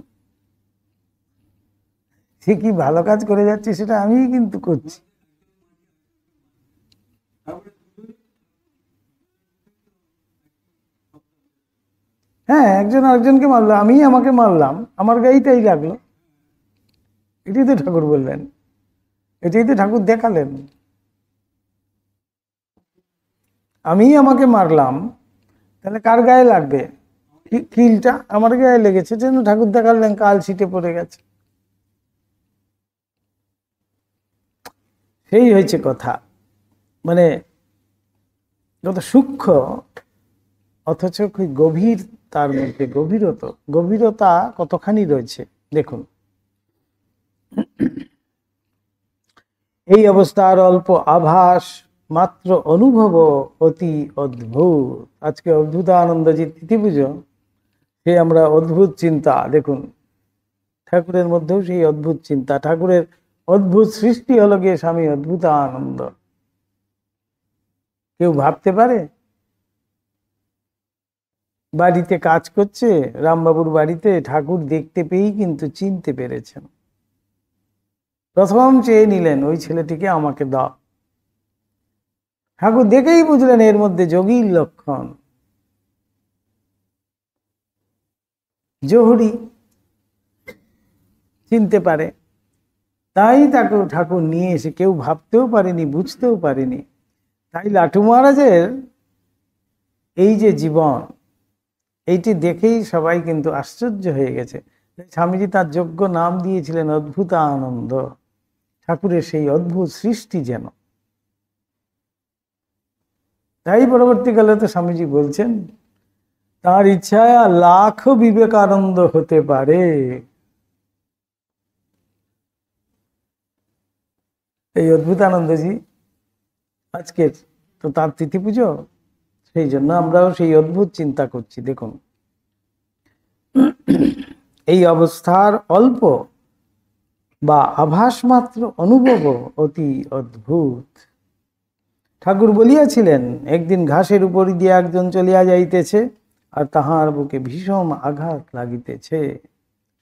সে কি ভালো কাজ করে যাচ্ছে সেটা আমিই কিন্তু করছি। হ্যাঁ, একজন আরেকজনকে মারলো, আমি আমাকে মারলাম, আমার গায়েই লাগলো। এটাই তো ঠাকুর বললেন, এটাই তো ঠাকুর দেখালেন। আমি আমাকে মারলাম, তাহলে কার গায়ে লাগবে? কিলটা আমার গায়ে লেগেছে, যেন ঠাকুর দেখালেন কাল ছিটে পড়ে গেছে। সেই হয়েছে কথা, মানে যত সূক্ষ্ম অথচ খুব গভীর, তার মধ্যে গভীরতা কতখানি রয়েছে দেখুন। এই অবস্থার অল্প আভাস মাত্র অনুভব অতি অদ্ভুত। আজকে অদ্ভুতানন্দজি তিথি পুজো, সে আমরা অদ্ভুত চিন্তা দেখুন, ঠাকুরের মধ্যেও সেই অদ্ভুত চিন্তা, ঠাকুরের অদ্ভুত সৃষ্টি হলো গিয়ে স্বামী অদ্ভুতানন্দ। কেউ ভাবতে পারে? বাড়িতে কাজ করছে, রামবাবুর বাড়িতে, ঠাকুর দেখতে পেয়েই কিন্তু চিনতে পেরেছেন। প্রথম চেয়ে নিলেন ওই ছেলেটিকে আমাকে দাও। ঠাকুর দেখেই বুঝলেন এর মধ্যে যোগীর লক্ষণ। জহুরি চিনতে পারে, তাই তাকে ঠাকুর নিয়ে এসে, কেউ ভাবতেও পারেনি, বুঝতেও পারেনি। তাই লাটু মহারাজের এই যে জীবন, এইটি দেখেই সবাই কিন্তু আশ্চর্য হয়ে গেছে। স্বামীজি তার যোগ্য নাম দিয়েছিলেন অদ্ভুতানন্দ, ঠাকুরের সেই অদ্ভুত সৃষ্টি যেন। তাই পরবর্তীকালে তো স্বামীজি বলছেন তার ইচ্ছায় লাখ বিবেকানন্দ হতে পারে। এই অদ্ভুতানন্দজি আজকে তো তার তিথি পুজো, সেই জন্য আমরাও সেই অদ্ভুত চিন্তা করছি। দেখুন, এই অবস্থার অল্প বা আভাস মাত্র অনুভব অতি অদ্ভুত। ঠাকুর বলিয়াছিলেন, একদিন ঘাসের উপর দিয়ে একজন চলিয়া যাইতেছে, আর তাহার বুকে ভীষণ আঘাত লাগিতেছে।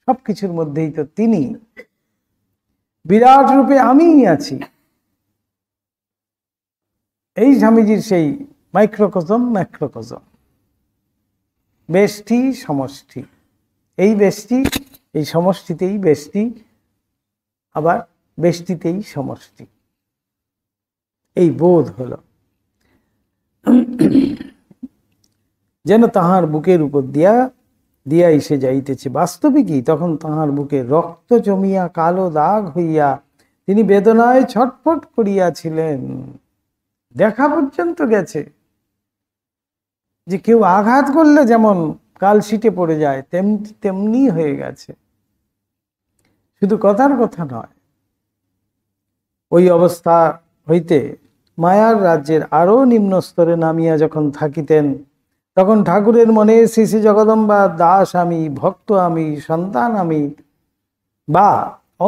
সবকিছুর মধ্যেই তো তিনি, বিরাট রূপে আমিই আছি। এই স্বামীজির সেই মাইক্রোকজম ম্যাক্রোকজম, বেষ্টি সমষ্টি, এই বেষ্টি, এই সমষ্টিতেই বেষ্টি, আবার বেষ্টিতেই সমষ্টি, এই বোধ হলো। যেন তাহার বুকের উপর দিয়া এসে যাইতেছে। বাস্তবিকই তখন তাহার বুকে রক্ত জমিয়া কালো দাগ হইয়া তিনি বেদনায় ছটফট করিয়াছিলেন। দেখা পর্যন্ত গেছে যে কেউ আঘাত করলে যেমন কাল ছিটে পড়ে যায়, তেমনি হয়ে গেছে। শুধু কথার কথা নয়, ওই অবস্থা হইতে মায়ার রাজ্যের আরো নিম্ন স্তরে নামিয়া যখন থাকিতেন, তখন ঠাকুরের মনে শ্রী শ্রী জগদম্বা দাস আমি, ভক্ত আমি, সন্তান আমি বা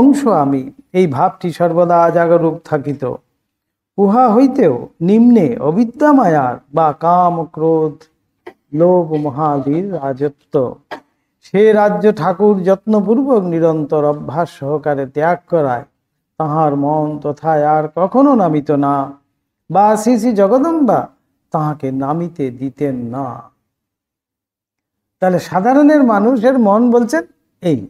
অংশ আমি, এই ভাবটি সর্বদা জাগরূক থাকিত। উহা হইতেও নিম্নে অবিদ্যা মায়ার বা কাম ক্রোধ লোভ মহাদীর রাজত্ব। সে রাজ্য ঠাকুর যত্নপূর্বক নিরন্তর অভ্যাস সহকারে ত্যাগ করায় তাহার মন তথায় আর কখনো নামিত না, বা শ্রী শ্রী জগদম্বা তাহাকে নামিতে দিতেন না। তাহলে সাধারণের মানুষের মন বলছেন এই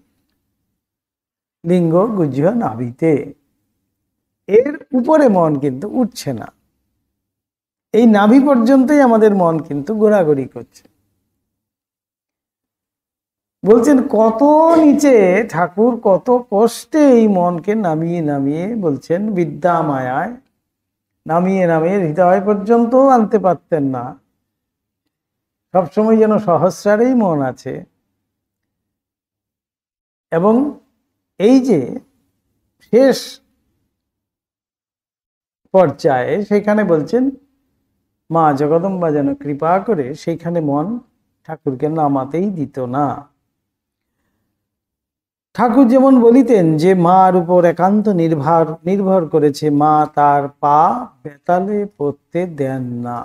লিঙ্গ গুহ্য নাভিতে, এর উপরে মন কিন্তু উঠছে না। এই নাভি পর্যন্তই আমাদের মন কিন্তু ঘোরাঘুরি করছে। বলছেন কত নিচে ঠাকুর কত কষ্টে এই মনকে নামিয়ে নামিয়ে বলছেন বিদ্যা মায়ায় নামিয়ে নামিয়ে হৃদয় পর্যন্ত আনতে পারতেন না। সবসময় যেন সহস্রারেই মন আছে। এবং এই যে শেষ পর্যায়ে সেখানে বলছেন মা জগদম্বা যেন কৃপা করে সেইখানে মন ঠাকুরকে নামাতেই দিত না। ঠাকুর যেমন বলিতেন যে মার উপর একান্ত নির্ভর করেছে, মা তার পা বেতালে পড়তে দেন না।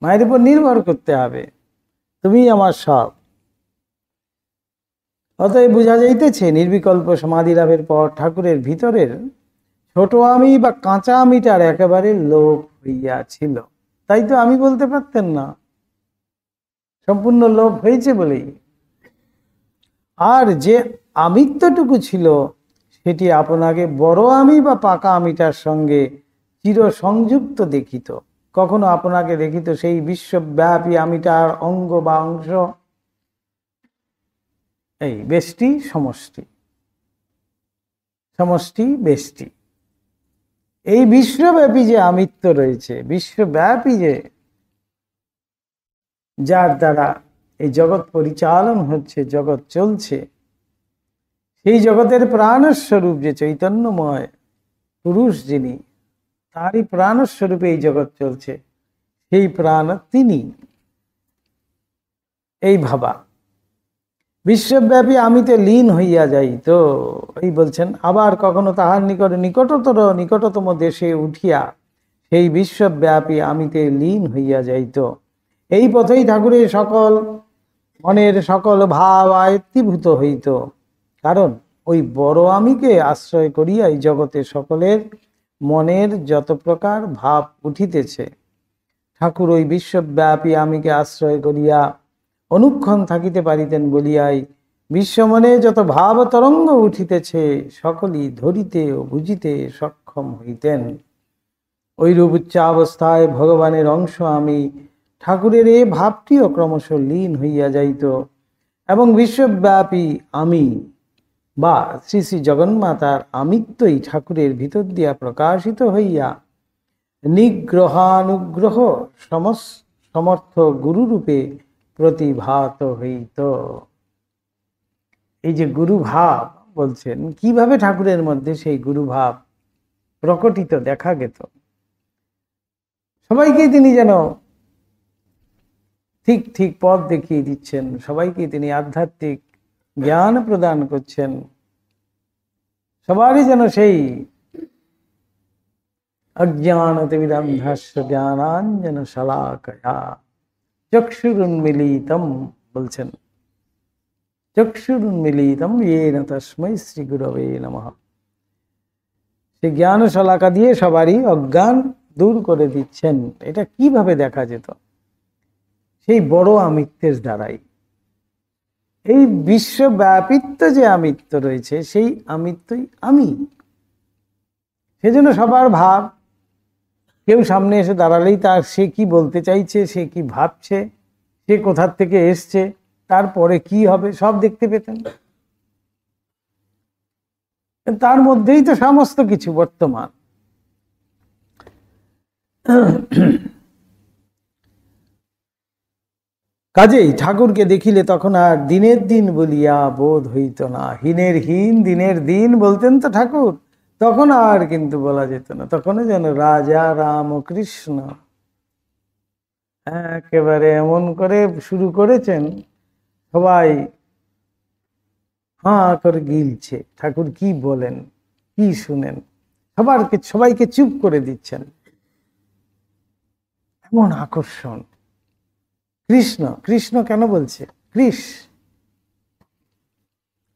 মায়ের উপর নির্ভর করতে হবে, তুমি আমার সব। অতএব বোঝা যাইতেছে নির্বিকল্প সমাধি লাভের পর ঠাকুরের ভিতরের ছোট আমি বা কাঁচা আমিটার একেবারে লোপ হইয়াছিল। তাই তো আমি বলতে পারতেন না, সম্পূর্ণ লোপ হয়েছে বলেই। আর যে আমিত্বটুকু ছিল সেটি আপনাকে বড় আমি বা পাকা আমিটার সঙ্গে চির সংযুক্ত দেখিত। কখনো আপনাকে দেখিত সেই বিশ্বব্যাপী আমিটার অঙ্গ বা অংশ, এই বেষ্টি সমষ্টি, সমষ্টি বেষ্টি, এই বিশ্বব্যাপী যে আমিত্ব রয়েছে, বিশ্বব্যাপী যে যার দ্বারা এই জগৎ পরিচালন হচ্ছে, জগৎ চলছে, সেই জগতের প্রাণস্বরূপ যে চৈতন্যময় পুরুষ যিনি, তারই প্রাণস্বরূপে এই জগৎ চলছে, সেই প্রাণ তিনি। এই ভাবা বিশ্বব্যাপী আমিতে লীন হইয়া যাইত। এই বলছেন আবার কখনো তাহার নিকটতম দেশে উঠিয়া সেই বিশ্বব্যাপী আমিতে লীন হইয়া যাইত। এই পথেই ঠাকুরের সকল মনের সকল ভাব আয়ত্তীভূত হইত। কারণ ওই বড় আমিকে আশ্রয় করিয়া এই জগতে সকলের মনের যত প্রকার ভাব উঠিতেছে, ঠাকুর ওই বিশ্বব্যাপী আমিকে আশ্রয় করিয়া অনুক্ষণ থাকিতে পারিতেন বলিয়াই বিশ্বমনে যত ভাব তরঙ্গ উঠিতেছে সকলই ধরিতে ও বুঝিতে সক্ষম হইতেন। ওইরূপ উচ্চাবস্থায় ভগবানের অংশ আমি ঠাকুরের এ ভাবটিও ক্রমশ লীন হইয়া যাইত এবং বিশ্বব্যাপী আমি বা শ্রী শ্রী জগন্মাতার আমিত্বই ঠাকুরের ভিতর দিয়া প্রকাশিত হইয়া নিগ্রহানুগ্রহ সমর্থ গুরুরূপে প্রতিভাত হইত। এই যে গুরু ভাব বলছেন, কিভাবে ঠাকুরের মধ্যে সেই গুরু ভাব প্রকটিত দেখা গেত। সবাইকে তিনি যেন ঠিক ঠিক পথ দেখিয়ে দিচ্ছেন, সবাইকে তিনি আধ্যাত্মিক জ্ঞান প্রদান করছেন। সবারই যেন সেই অজ্ঞানতিমিরন্ধস্য জ্ঞানাঞ্জন শলাকয়া চক্ষুরুন্মিলিতম বলছেন, চক্ষুরুন্মিলিতম येन তস্मै শ্রী গুরবে নমঃ। সেই জ্ঞান শলাকা দিয়ে সবারই অজ্ঞান দূর করে দিচ্ছেন। এটা কিভাবে দেখা যেত? সেই বড় আমিত্বের দ্বারাই। এই বিশ্বব্যাপিত্ব যে আমিত্ব রয়েছে, সেই আমিত্বই আমি। সেজন্য সবার ভাব, কেউ সামনে এসে দাঁড়ালেই তার সে কি বলতে চাইছে, সে কি ভাবছে, সে কোথার থেকে এসছে, তারপরে কি হবে, সব দেখতে পেতেন। তার মধ্যেই তো সমস্ত কিছু বর্তমান। কাজেই ঠাকুরকে দেখিলে তখন আর দিনের দিন বলিয়া বোধ হইত না। হীনের হীন দিনের দিন বলতেন তো ঠাকুর, তখন আর কিন্তু বলা যেত না। তখন যেন রাজা রামকৃষ্ণ একেবারে এমন করে শুরু করেছেন, সবাই হাঁ করে গিলছে ঠাকুর কি বলেন, কি শুনেন, সবাইকে চুপ করে দিচ্ছেন। এমন আকর্ষণ, কৃষ্ণ, কৃষ্ণ কেন বলছে? কৃষ,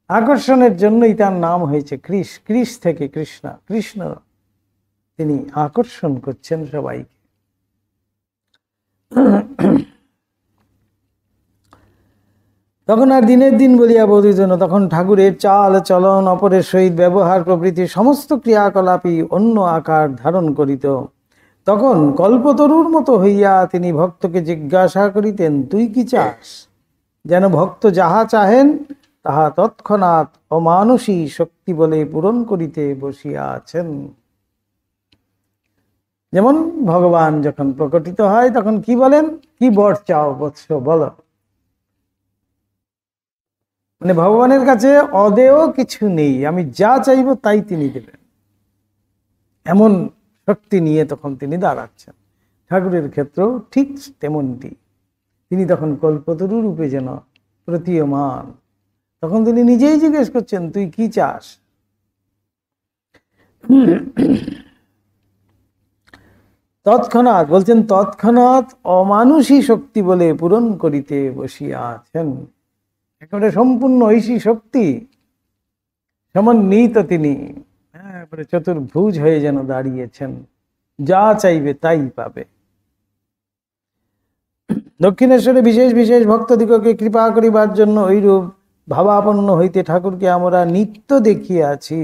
আকর্ষণের জন্যই তার নাম হয়েছে কৃষ। কৃষ থেকে কৃষ্ণ, কৃষ্ণ তিনি আকর্ষণ করছেন সবাইকে। তখন আর দিনের দিন বলিয়া বোধিত না, তখন ঠাকুরের চাল চলন, অপরের সহিত ব্যবহার প্রভৃতি সমস্ত ক্রিয়াকলাপই অন্য আকার ধারণ করিত। তখন কল্পতরুর মতো হইয়া তিনি ভক্তকে জিজ্ঞাসা করিতেন, তুই কি চাস? যেন ভক্ত যাহা চাহেন তাহা তৎক্ষণাৎ অমানুষী শক্তি বলে পূরণ করিতে বসিয়া আছেন। যেমন ভগবান যখন প্রকটিত হয় তখন কি বলেন, কি বর চাও বৎস বলো। মানে ভগবানের কাছে অদেয় কিছু নেই, আমি যা চাইব তাই তিনি দেবেন, এমন শক্তি নিয়ে তখন তিনি দাঁড়াচ্ছেন। ঠাকুরের ক্ষেত্রেও ঠিক তেমনটি, তিনি তখন কল্পতরু রূপে যেন প্রতীয়মান। তখন তিনি নিজেই জিজ্ঞেস করছেন, তুই কি চাস? তৎক্ষণাৎ বলছেন, তৎক্ষণাৎ অমানুষী শক্তি বলে পূরণ করিতে বসিয়া আছেন। একেবারে সম্পূর্ণ ঐশী শক্তি সমন্বিত তিনি একেবারে চতুর্ভুজ হয়ে যেন দাঁড়িয়েছেন, যা চাইবে তাই পাবে। দক্ষিণেশ্বরে বিশেষ বিশেষ ভক্তদিগকে কৃপা করিবার জন্য ঐরূপ ভাবাপন্ন হইতে ঠাকুরকে আমরা নিত্য দেখিয়াছি।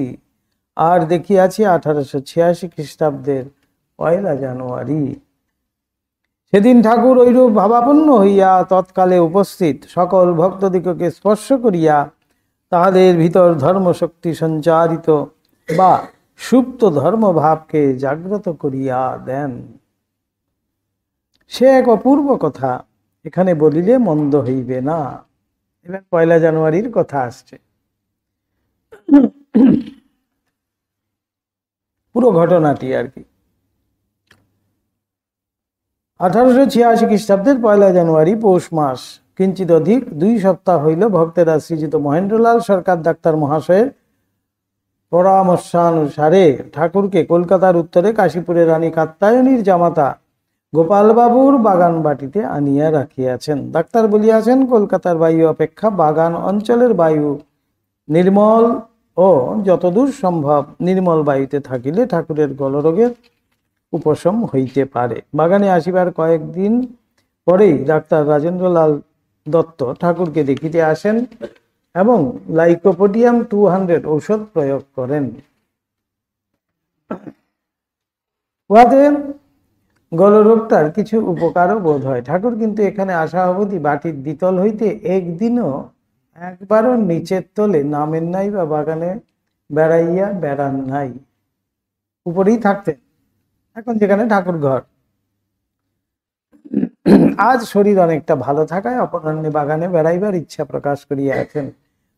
আর দেখিয়াছি 1886 খ্রিস্টাব্দের 1 জানুয়ারি। সেদিন ঠাকুর ঐরূপ ভাবাপন্ন হইয়া তৎকালে উপস্থিত সকল ভক্তদিগকে স্পর্শ করিয়া তাহাদের ভিতর ধর্মশক্তি সঞ্চারিত বা সুপ্ত ধর্মভাবকে জাগ্রত করিয়া দেন। সে এক অপূর্ব কথা, এখানে বলিলে মন্দ হইবে না। এবার 1 জানুয়ারির কথা আসছে। পুরো ঘটনাটি আর কি। 1886 খ্রিস্টাব্দের 1 জানুয়ারি পৌষ মাস, কিঞ্চিত অধিক 2 সপ্তাহ হইল ভক্তেরা শ্রীযুত মহেন্দ্রলাল সরকার ডাক্তার মহাশয়ের পরামর্শানুসারে ঠাকুরকে কলকাতার উত্তরে কাশীপুরে রানী কাত্যায়নীর জামাতা গোপালবাবুর বাগান বাটিতে আনিয়া রাখিয়াছেন। ডাক্তার বলিয়াছেন, কলকাতার বায়ু অপেক্ষা বাগান অঞ্চলের বায়ু নির্মল ও যতদূর সম্ভব নির্মল বায়ুতে থাকিলে ঠাকুরের গলরোগের উপশম হইতে পারে। বাগানে আসিবার কয়েকদিন পরেই ডাক্তার রাজেন্দ্রলাল দত্ত ঠাকুরকে দেখিতে আসেন এবং লাইকোপোডিয়াম 200 ঔষধ প্রয়োগ করেন। উহাতে গলরোগটার কিছু উপকারও বোধ হয়। ঠাকুর কিন্তু এখানে আসা অবধি বাটির দ্বিতল হইতে একদিনও একবারও নিচের তলে নামেন নাই বা বাগানে বেড়াইয়া বেড়ান নাই, উপরেই থাকতেন। এখন যেখানে ঠাকুর ঘর, আজ শরীর অনেকটা ভালো থাকায় অপরাহ্নে বাগানে বেড়াইবার ইচ্ছা প্রকাশ করিয়াছেন।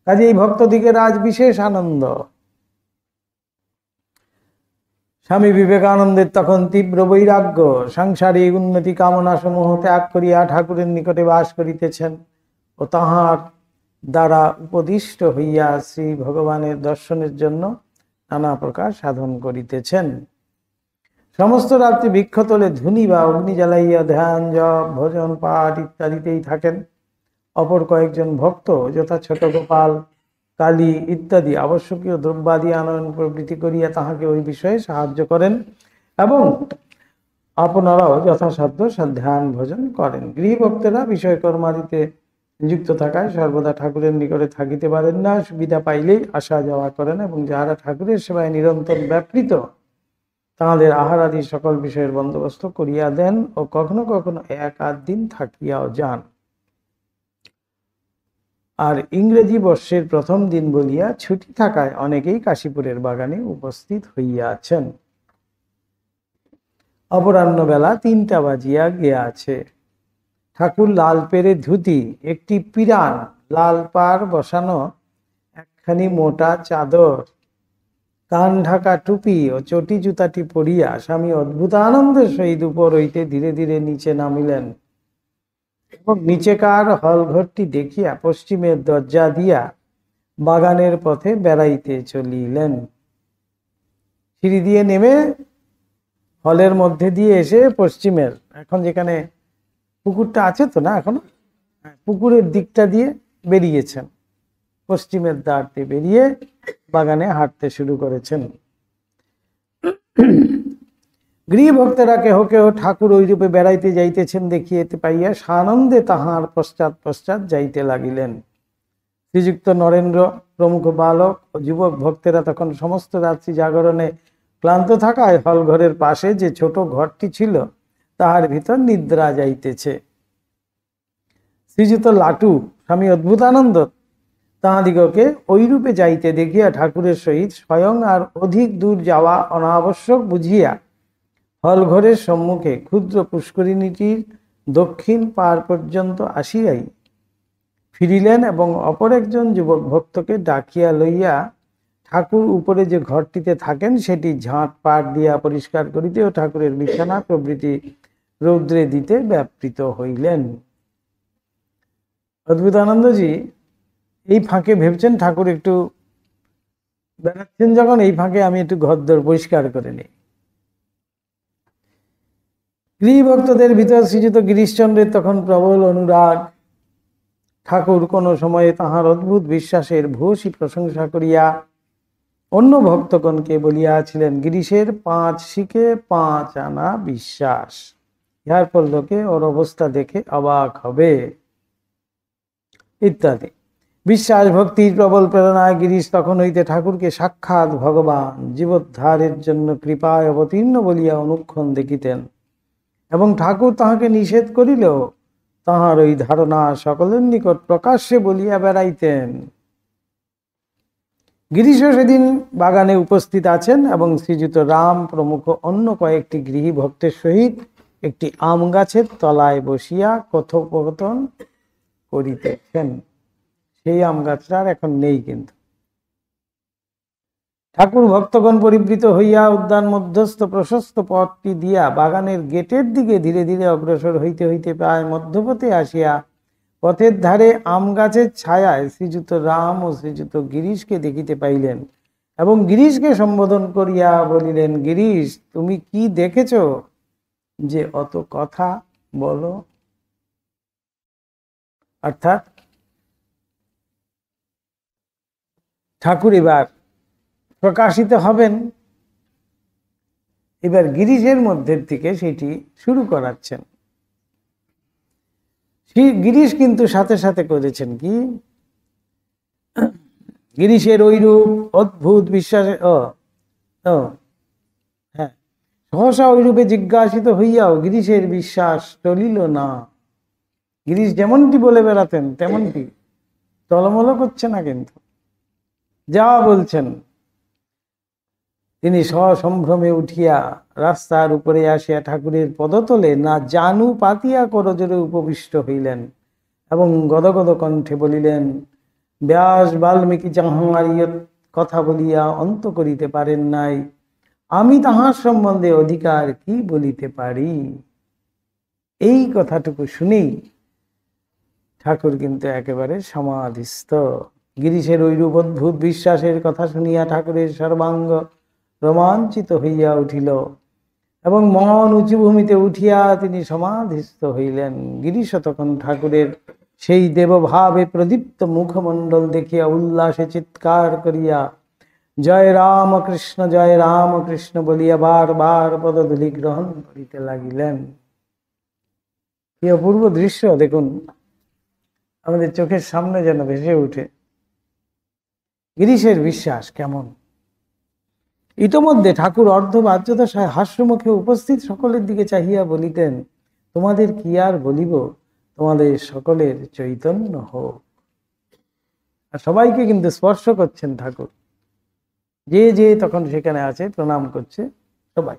কাজে এই ভক্তদিগের আজ বিশেষ আনন্দ। স্বামী বিবেকানন্দের তখন তীব্র বৈরাগ্য, সাংসারিক উন্নতি কামনা সমূহ ত্যাগ করিয়া ঠাকুরের নিকটে বাস করিতেছেন ও তাহার দ্বারা উপদিষ্ট হইয়া শ্রী ভগবানের দর্শনের জন্য নানা প্রকার সাধন করিতেছেন। সমস্ত রাত্রি বৃক্ষতলে ধুনি বা অগ্নি জ্বালাইয়া ধ্যান, জপ, ভজন, পাঠ ইত্যাদিতেই থাকেন। অপর কয়েকজন ভক্ত যথা ছোট গোপাল, কালী ইত্যাদি আবশ্যকীয় দ্রব্যাদি আনয়ন প্রভৃতি করিয়া তাহাকে ওই বিষয়ে সাহায্য করেন এবং আপনারাও যথাসাধ্য ধ্যান ভজন করেন। গৃহভক্তেরা বিষয়কর্মাদিতে নিযুক্ত থাকায় সর্বদা ঠাকুরের নিকটে থাকিতে পারেন না। সুবিধা পাইলেই আসা যাওয়া করেন এবং যাহারা ঠাকুরের সেবায় নিরন্তর ব্যাপৃত তাহাদের আহার আদি সকল বিষয়ের বন্দোবস্ত করিয়া দেন ও কখনো কখনো 1-8 দিন থাকিয়াও যান। আর ইংরেজি বর্ষের প্রথম দিন বলিয়া ছুটি থাকায় অনেকেই কাশীপুরের বাগানে উপস্থিত হইয়াছেন। অপরাহ্ন বেলা 3টা বাজিয়া গিয়াছে। ঠাকুর লাল পেরে ধুতি, একটি পিরান, লাল পাড় বসানো একখানি মোটা চাদর, কান ঢাকা টুপি ও চটি জুতাটি পরিয়া স্বামী অদ্ভুত আনন্দের সহিত উপর হইতে ধীরে ধীরে নিচে নামিলেন এবং নিচেকার হলঘরটি দেখিয়া পশ্চিমের দরজা দিয়া বাগানের পথে বেড়াইতে চলিলেন। সিঁড়ি দিয়ে নেমে হলের মধ্যে দিয়ে এসে পশ্চিমের, এখন যেখানে পুকুরটা আছে তো না এখনো? পুকুরের দিকটা দিয়ে বেরিয়েছেন, পশ্চিমের দ্বার দিয়ে বেরিয়ে বাগানে হাঁটতে শুরু করেছেন। গৃহভক্তেরা কেহ কেহ ঠাকুর ওইরূপে বেড়াইতে যাইতেছেন দেখিতে পাইয়া সানন্দে তাহার পশ্চাৎ পশ্চাৎ যাইতে লাগিলেন। শ্রীযুক্ত নরেন্দ্র প্রমুখ বালক ও যুবক ভক্তেরা তখন সমস্ত রাত্রি জাগরণে ক্লান্ত থাকায় হল ঘরের পাশে যে ছোট ঘরটি ছিল তাহার ভিতর নিদ্রা যাইতেছে। শ্রীযুক্ত লাটু স্বামী অদ্ভুতানন্দ তাহাদিগকে ওইরূপে যাইতে দেখিয়া ঠাকুরের সহিত স্বয়ং আর অধিক দূর যাওয়া অনাবশ্যক বুঝিয়া হল ঘরের সম্মুখে ক্ষুদ্র পুষ্করিণীটির দক্ষিণ পার পর্যন্ত আসিয়াই ফিরিলেন এবং অপর একজন যুবক ভক্তকে ডাকিয়া লইয়া ঠাকুর উপরে যে ঘরটিতে থাকেন সেটি ঝাঁট পাট দিয়া পরিষ্কার করিতে ও ঠাকুরের বিছানা প্রভৃতি রৌদ্রে দিতে ব্যাপৃত হইলেন। অদ্ভুতানন্দজি এই ফাঁকে ভেবছেন ঠাকুর একটু বেড়াচ্ছেন যখন, এই ফাঁকে আমি একটু ঘরদোর পরিষ্কার করে নিই। গৃহভক্তদের ভিতর শ্রীযুক্ত গিরিশচন্দ্রের তখন প্রবল অনুরাগ। ঠাকুর কোনো সময়ে তাহার অদ্ভুত বিশ্বাসের ভূয়সী প্রশংসা করিয়া অন্য ভক্তগণকে বলিয়াছিলেন, গিরিশের 5 শিকে 5 আনা বিশ্বাস, ইহার পর লোকে ওর অবস্থা দেখে অবাক হবে ইত্যাদি। বিশ্বাস ভক্তির প্রবল প্রেরণায় গিরিশ তখন হইতে ঠাকুরকে সাক্ষাৎ ভগবান জীবোদ্ধারের জন্য কৃপায় অবতীর্ণ বলিয়া অনুক্ষণ দেখিতেন এবং ঠাকুর তাহাকে নিষেধ করিলেও তাহার ওই ধারণা সকলের নিকট প্রকাশ্যে বলিয়া বেড়াইতেন। গিরিশও সেদিন বাগানে উপস্থিত আছেন এবং শ্রীযুত রাম প্রমুখ অন্য কয়েকটি গৃহী ভক্তের সহিত একটি আম গাছের তলায় বসিয়া কথোপকথন করিতেছেন। সেই আম গাছটা এখন নেই, কিন্তু ঠাকুর ভক্তগণ পরিবৃত হইয়া উদ্যান মধ্যস্থ প্রশস্ত পথটি দিয়া বাগানের গেটের দিকে ধীরে ধীরে অগ্রসর হইতে হইতে প্রায় মধ্যপথে আসিয়া পথের ধারে আম গাছের ছায়ায় শ্রীযুত রাম ও শ্রীযুত গিরিশকে দেখিতে পাইলেন এবং গিরিশকে সম্বোধন করিয়া বলিলেন, গিরিশ, তুমি কি দেখেছ যে অত কথা বলো? অর্থাৎ ঠাকুর এবার প্রকাশিত হবেন, এবার গিরিশের মধ্যের থেকে সেটি শুরু করাচ্ছেন। গিরিশ কিন্তু সাথে সাথে করেছেন কি, গিরিশের ওইরূপ অদ্ভুত বিশ্বাসে হ্যাঁ, সহসা ওইরূপে জিজ্ঞাসিত হইয়াও গিরিশের বিশ্বাস টলিল না। গিরিশ যেমনটি বলে বেড়াতেন তেমনটি টলমল করছে না, কিন্তু যা বলছেন তিনি সসম্ভ্রমে উঠিয়া রাস্তার উপরে আসিয়া ঠাকুরের পদতলে না জানু পাতিয়া করজোরে উপবিষ্ট হইলেন এবং গদগদ কণ্ঠে বলিলেন, ব্যাস বাল্মীকি যাহার কথা বলিয়া অন্ত করিতে পারেন নাই, আমি তাহার সম্বন্ধে অধিকার কি বলিতে পারি। এই কথাটুকু শুনেই ঠাকুর কিন্তু একেবারে সমাধিস্থ। গিরিশের ঐরূপ অদ্ভুত বিশ্বাসের কথা শুনিয়া ঠাকুরের সর্বাঙ্গ রোমাঞ্চিত হইয়া উঠিল এবং মহান উঁচু ভূমিতে উঠিয়া তিনি সমাধিস্থ হইলেন। গিরিশ তখন ঠাকুরের সেই দেবভাবে প্রদীপ্ত মুখমণ্ডল দেখিয়া উল্লাসে চিৎকার করিয়া জয় রাম কৃষ্ণ বলিয়া বারবার পদধূলি গ্রহণ করিতে লাগিলেন। কি অপূর্ব দৃশ্য দেখুন, আমাদের চোখের সামনে যেন ভেসে উঠে। গিরিশের বিশ্বাস কেমন! ইতোমধ্যে ঠাকুর অর্ধবাহ্যদশায় হাস্যমুখে উপস্থিত সকলের দিকে চাহিয়া বলিতেন, তোমাদের কি আর বলিব, তোমাদের সকলের চৈতন্য হোক। আর সবাইকে কিন্তু স্পর্শ করছেন ঠাকুর, যে যে তখন সেখানে আছে প্রণাম করছে সবাই।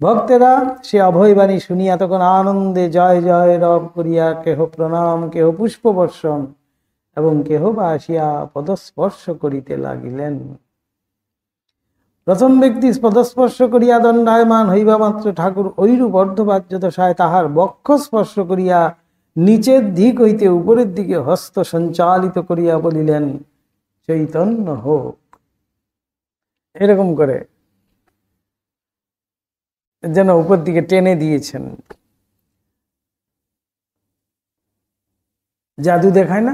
ভক্তেরা সে অভয়বাণী শুনিয়া তখন আনন্দে জয় জয় রব করিয়া কেহ প্রণাম, কেহ পুষ্প বর্ষণ এবং কেহ বা আসিয়া পদস্পর্শ করিতে লাগিলেন। প্রথম ব্যক্তি পদস্পর্শ করিয়া দণ্ডায়মান হইবা মাত্র ঠাকুর ঐরূপ অর্ধবাহ্যদশায় তাহার বক্ষ স্পর্শ করিয়া নিচের দিক হইতে উপরের দিকে হস্ত সঞ্চালিত করিয়া বলিলেন, চৈতন্য হোক। এরকম করে যেন উপর দিকে টেনে দিয়েছেন। জাদু দেখায় না,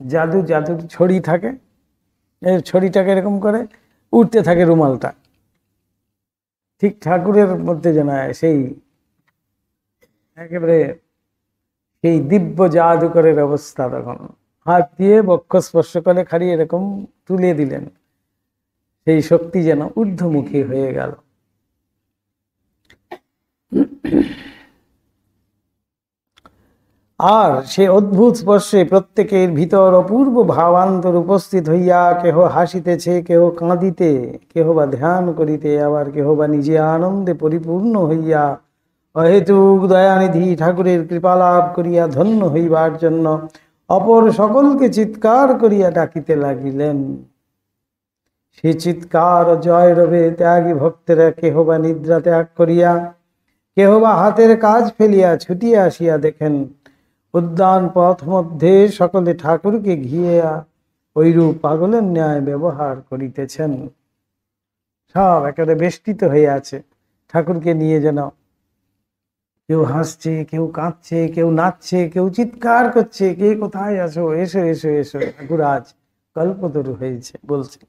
জাদুর ছড়ি থাকে, এই ছড়িটাকে এরকম করে উঠতে থাকে রুমালটা, ঠিক ঠাকুরের মধ্যে যেন সেই একেবারে সেই দিব্য জাদুকরের অবস্থা। তখন হাত দিয়ে বক্ষ স্পর্শ করে খালি এরকম তুলে দিলেন, সেই শক্তি যেন ঊর্ধ্বমুখী হয়ে গেল। আর সে অদ্ভুত স্পর্শে প্রত্যেকের ভিতর অপূর্ব ভাবান্তর উপস্থিত হইয়া কেহ হাসিতেছে, কেহ কাঁদিতে, কেহ বা ধ্যান করিতে, আবার কেহ বা নিজে আনন্দে পরিপূর্ণ হইয়া অহেতুক দয়ানিধি ঠাকুরের কৃপালাভ করিয়া ধন্য হইবার জন্য অপর সকলকে চিৎকার করিয়া ডাকিতে লাগিলেন। সে চিৎকার জয় রবে ত্যাগী ভক্তেরা কেহ বা নিদ্রা ত্যাগ করিয়া, কেহ বা হাতের কাজ ফেলিয়া ছুটিয়া আসিয়া দেখেন উদ্যান পথ মধ্যে সকলে ঠাকুরকে ঘিয়া ঐরূপ পাগলের ন্যায় ব্যবহার করিতেছেন। সব একেবারে বেষ্টিত হয়ে আছে ঠাকুরকে নিয়ে, যেন কেউ হাসছে, কেউ কাঁদছে, কেউ নাচছে, কেউ চিৎকার করছে, কে কোথায় আছো, এসো এসো এসো, ঠাকুর আজ কল্পতরু হয়েছে বলছে।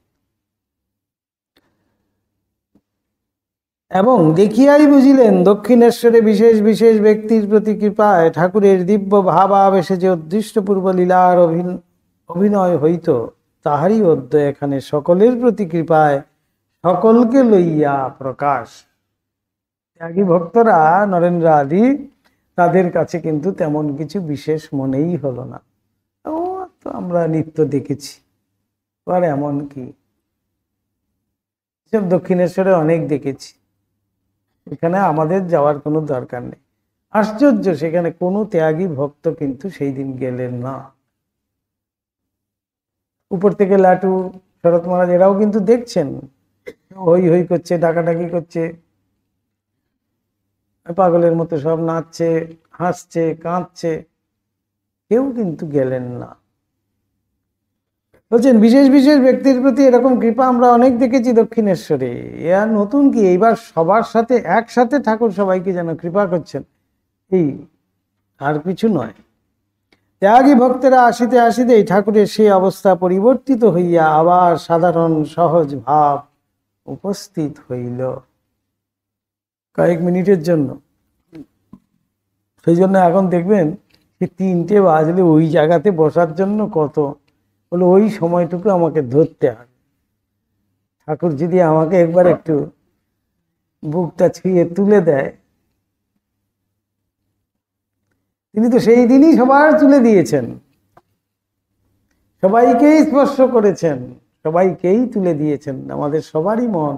এবং দেখিয়াই বুঝিলেন দক্ষিণেশ্বরে বিশেষ বিশেষ ব্যক্তির প্রতি কৃপায় ঠাকুরের দিব্য ভাবাবেশে যে উদ্দিষ্টপূর্ব লীলার অভিনয় হইত, তাহারই অদ্য এখানে সকলের প্রতি কৃপায় সকলকে লইয়া প্রকাশ। ত্যাগী ভক্তরা নরেন্দ্র আদি, তাদের কাছে কিন্তু তেমন কিছু বিশেষ মনেই হলো না। ও তো আমরা নিত্য দেখেছি, আর এমন কি, সব দক্ষিণেশ্বরে অনেক দেখেছি, এখানে আমাদের যাওয়ার কোনো দরকার নেই। আশ্চর্য, সেখানে কোনো ত্যাগী ভক্ত কিন্তু সেই দিন গেলেন না। উপর থেকে লাটু, শরৎ মহারাজ এরাও কিন্তু দেখছেন, হই হই করছে, ডাকাডাকি করছে, পাগলের মতো সব নাচছে, হাসছে, কাঁদছে, কেউ কিন্তু গেলেন না। বলছেন বিশেষ বিশেষ ব্যক্তির প্রতি এরকম কৃপা আমরা অনেক দেখেছি দক্ষিণেশ্বরে, এ আর নতুন কি, এইবার সবার সাথে একসাথে ঠাকুর সবাইকে যেন কৃপা করছেন, এই আর কিছু নয়। ত্যাগী ভক্তেরা আসিতে আসিতে ঠাকুরের সেই অবস্থা পরিবর্তিত হইয়া আবার সাধারণ সহজ ভাব উপস্থিত হইল কয়েক মিনিটের জন্য। সেই জন্য এখন দেখবেন যে 3টে বাজলে ওই জায়গাতে বসার জন্য কত বলে, ওই সময়টুকু আমাকে ধরতে হবে। ঠাকুর যদি আমাকে একবার একটু বুকটা ছুঁয়ে তুলে দেয়, তিনি তো সেই দিনই সবার তুলে দিয়েছেন, সবাইকেই স্পর্শ করেছেন, সবাইকেই তুলে দিয়েছেন, আমাদের সবারই মন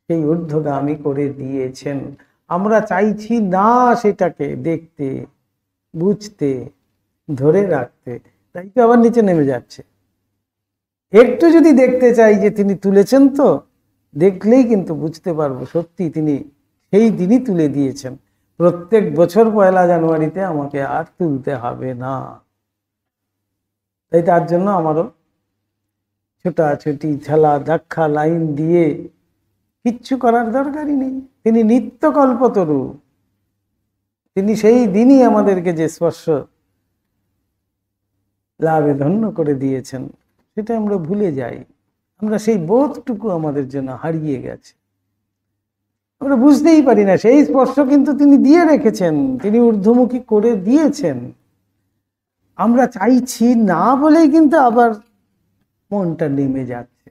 সেই ঊর্ধ্বগামী করে দিয়েছেন। আমরা চাইছি না সেটাকে দেখতে, বুঝতে, ধরে রাখতে, তাই তো আবার নিচে নেমে যাচ্ছে। একটু যদি দেখতে চাই যে তিনি তুলেছেন, তো দেখলেই কিন্তু বুঝতে পারবো সত্যি তিনি সেই দিনই তুলে দিয়েছেন। প্রত্যেক বছর 1 জানুয়ারিতে আমাকে আর তুলতে হবে না। তাই তার জন্য আমারও ছোটাছুটি, ঠেলা ধাক্কা, লাইন দিয়ে কিচ্ছু করার দরকারই নেই। তিনি নিত্য কল্পতরু, তিনি সেই দিনই আমাদেরকে যে স্পর্শ লাভে ধন্য করে দিয়েছেন, সেটা আমরা ভুলে যাই। আমরা সেই বোধটুকু আমাদের জন্য হারিয়ে গেছে, আমরা বুঝতেই পারি না সেই স্পর্শ কিন্তু তিনি দিয়ে রেখেছেন, তিনি ঊর্ধ্বমুখী করে দিয়েছেন। আমরা চাইছি না বলেই কিন্তু আবার মনটা নেমে যাচ্ছে,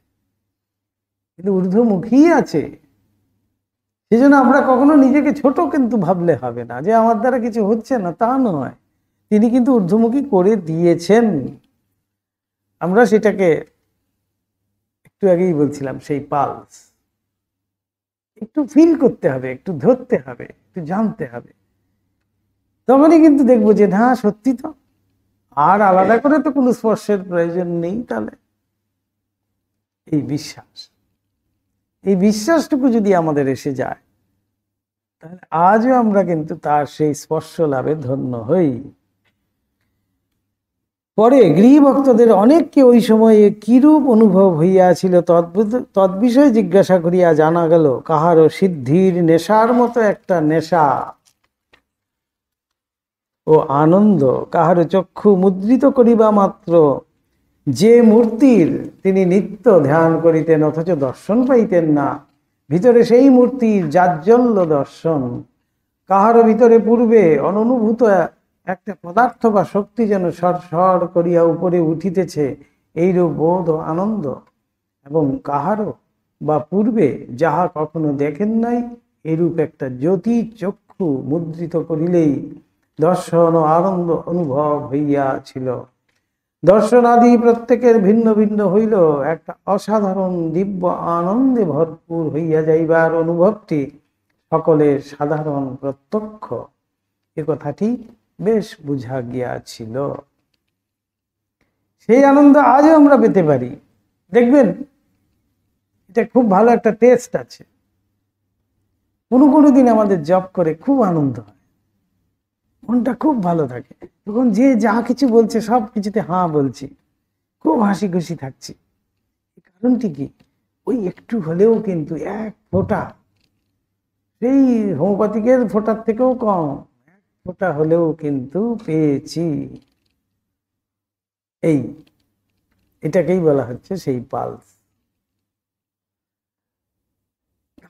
কিন্তু ঊর্ধ্বমুখী আছে। সেজন্য আমরা কখনো নিজেকে ছোট কিন্তু ভাবলে হবে না, যে আমার দ্বারা কিছু হচ্ছে না, তা নয়। তিনি কিন্তু ঊর্ধ্বমুখী করে দিয়েছেন। আমরা সেটাকে একটু আগেই বলছিলাম, সেই পালস একটু ফিল করতে হবে, একটু ধরতে হবে, একটু জানতে হবে, তখনই কিন্তু দেখবো যে না সত্যি তো, আর আলাদা করে তো কোনো স্পর্শের প্রয়োজন নেই। তাহলে এই বিশ্বাসটুকু যদি আমাদের এসে যায়, তাহলে আজও আমরা কিন্তু তার সেই স্পর্শ লাভে ধন্য হই। পরে গৃহভক্তদের অনেককে ওই সময়ে কিরূপ অনুভব হইয়াছিল তদ্বিষয়ে জিজ্ঞাসা করিয়া জানা গেল, কাহারও সিদ্ধির নেশার মতো একটা নেশা ও আনন্দ কাহার চক্ষু মুদ্রিত করিবা মাত্র যে মূর্তির তিনি নিত্য ধ্যান করিতেন অথচ দর্শন পাইতেন না, ভিতরে সেই মূর্তির জাজ্জল্য দর্শন। কাহার ভিতরে পূর্বে অননুভূত একটা পদার্থ বা শক্তি যেন সর করিয়া উপরে উঠিতেছে, এইরূপ বোধ ও আনন্দ। এবং কাহারও বা পূর্বে যাহা কখনো দেখেন নাই, এরূপ একটা জ্যোতি চক্ষু মুদ্রিত করিলেই দর্শন ও আনন্দ অনুভব হইয়াছিল। দর্শন আদি প্রত্যেকের ভিন্ন ভিন্ন হইল, একটা অসাধারণ দিব্য আনন্দে ভরপুর হইয়া যাইবার অনুভবটি সকলের সাধারণ প্রত্যক্ষ। এ কথাটি বেশ বুঝা গিয়াছিল। সেই আনন্দ আজও আমরা পেতে পারি। দেখবেন এটা খুব ভালো একটা টেস্ট আছে। কোনো দিন আমাদের জব করে খুব আনন্দ হয়, মনটা খুব ভালো থাকে, তখন যে যা কিছু বলছে সব কিছুতে হাঁ বলছি, খুব হাসি খুশি থাকছি। কারণটি কি? ওই একটু হলেও কিন্তু এক ফোঁটা, সেই হোমিওপ্যাথিকের ফোঁটার থেকেও কম, এক ফোঁটা হলেও কিন্তু পেয়েছি। এটাকেই বলা হচ্ছে সেই পালস।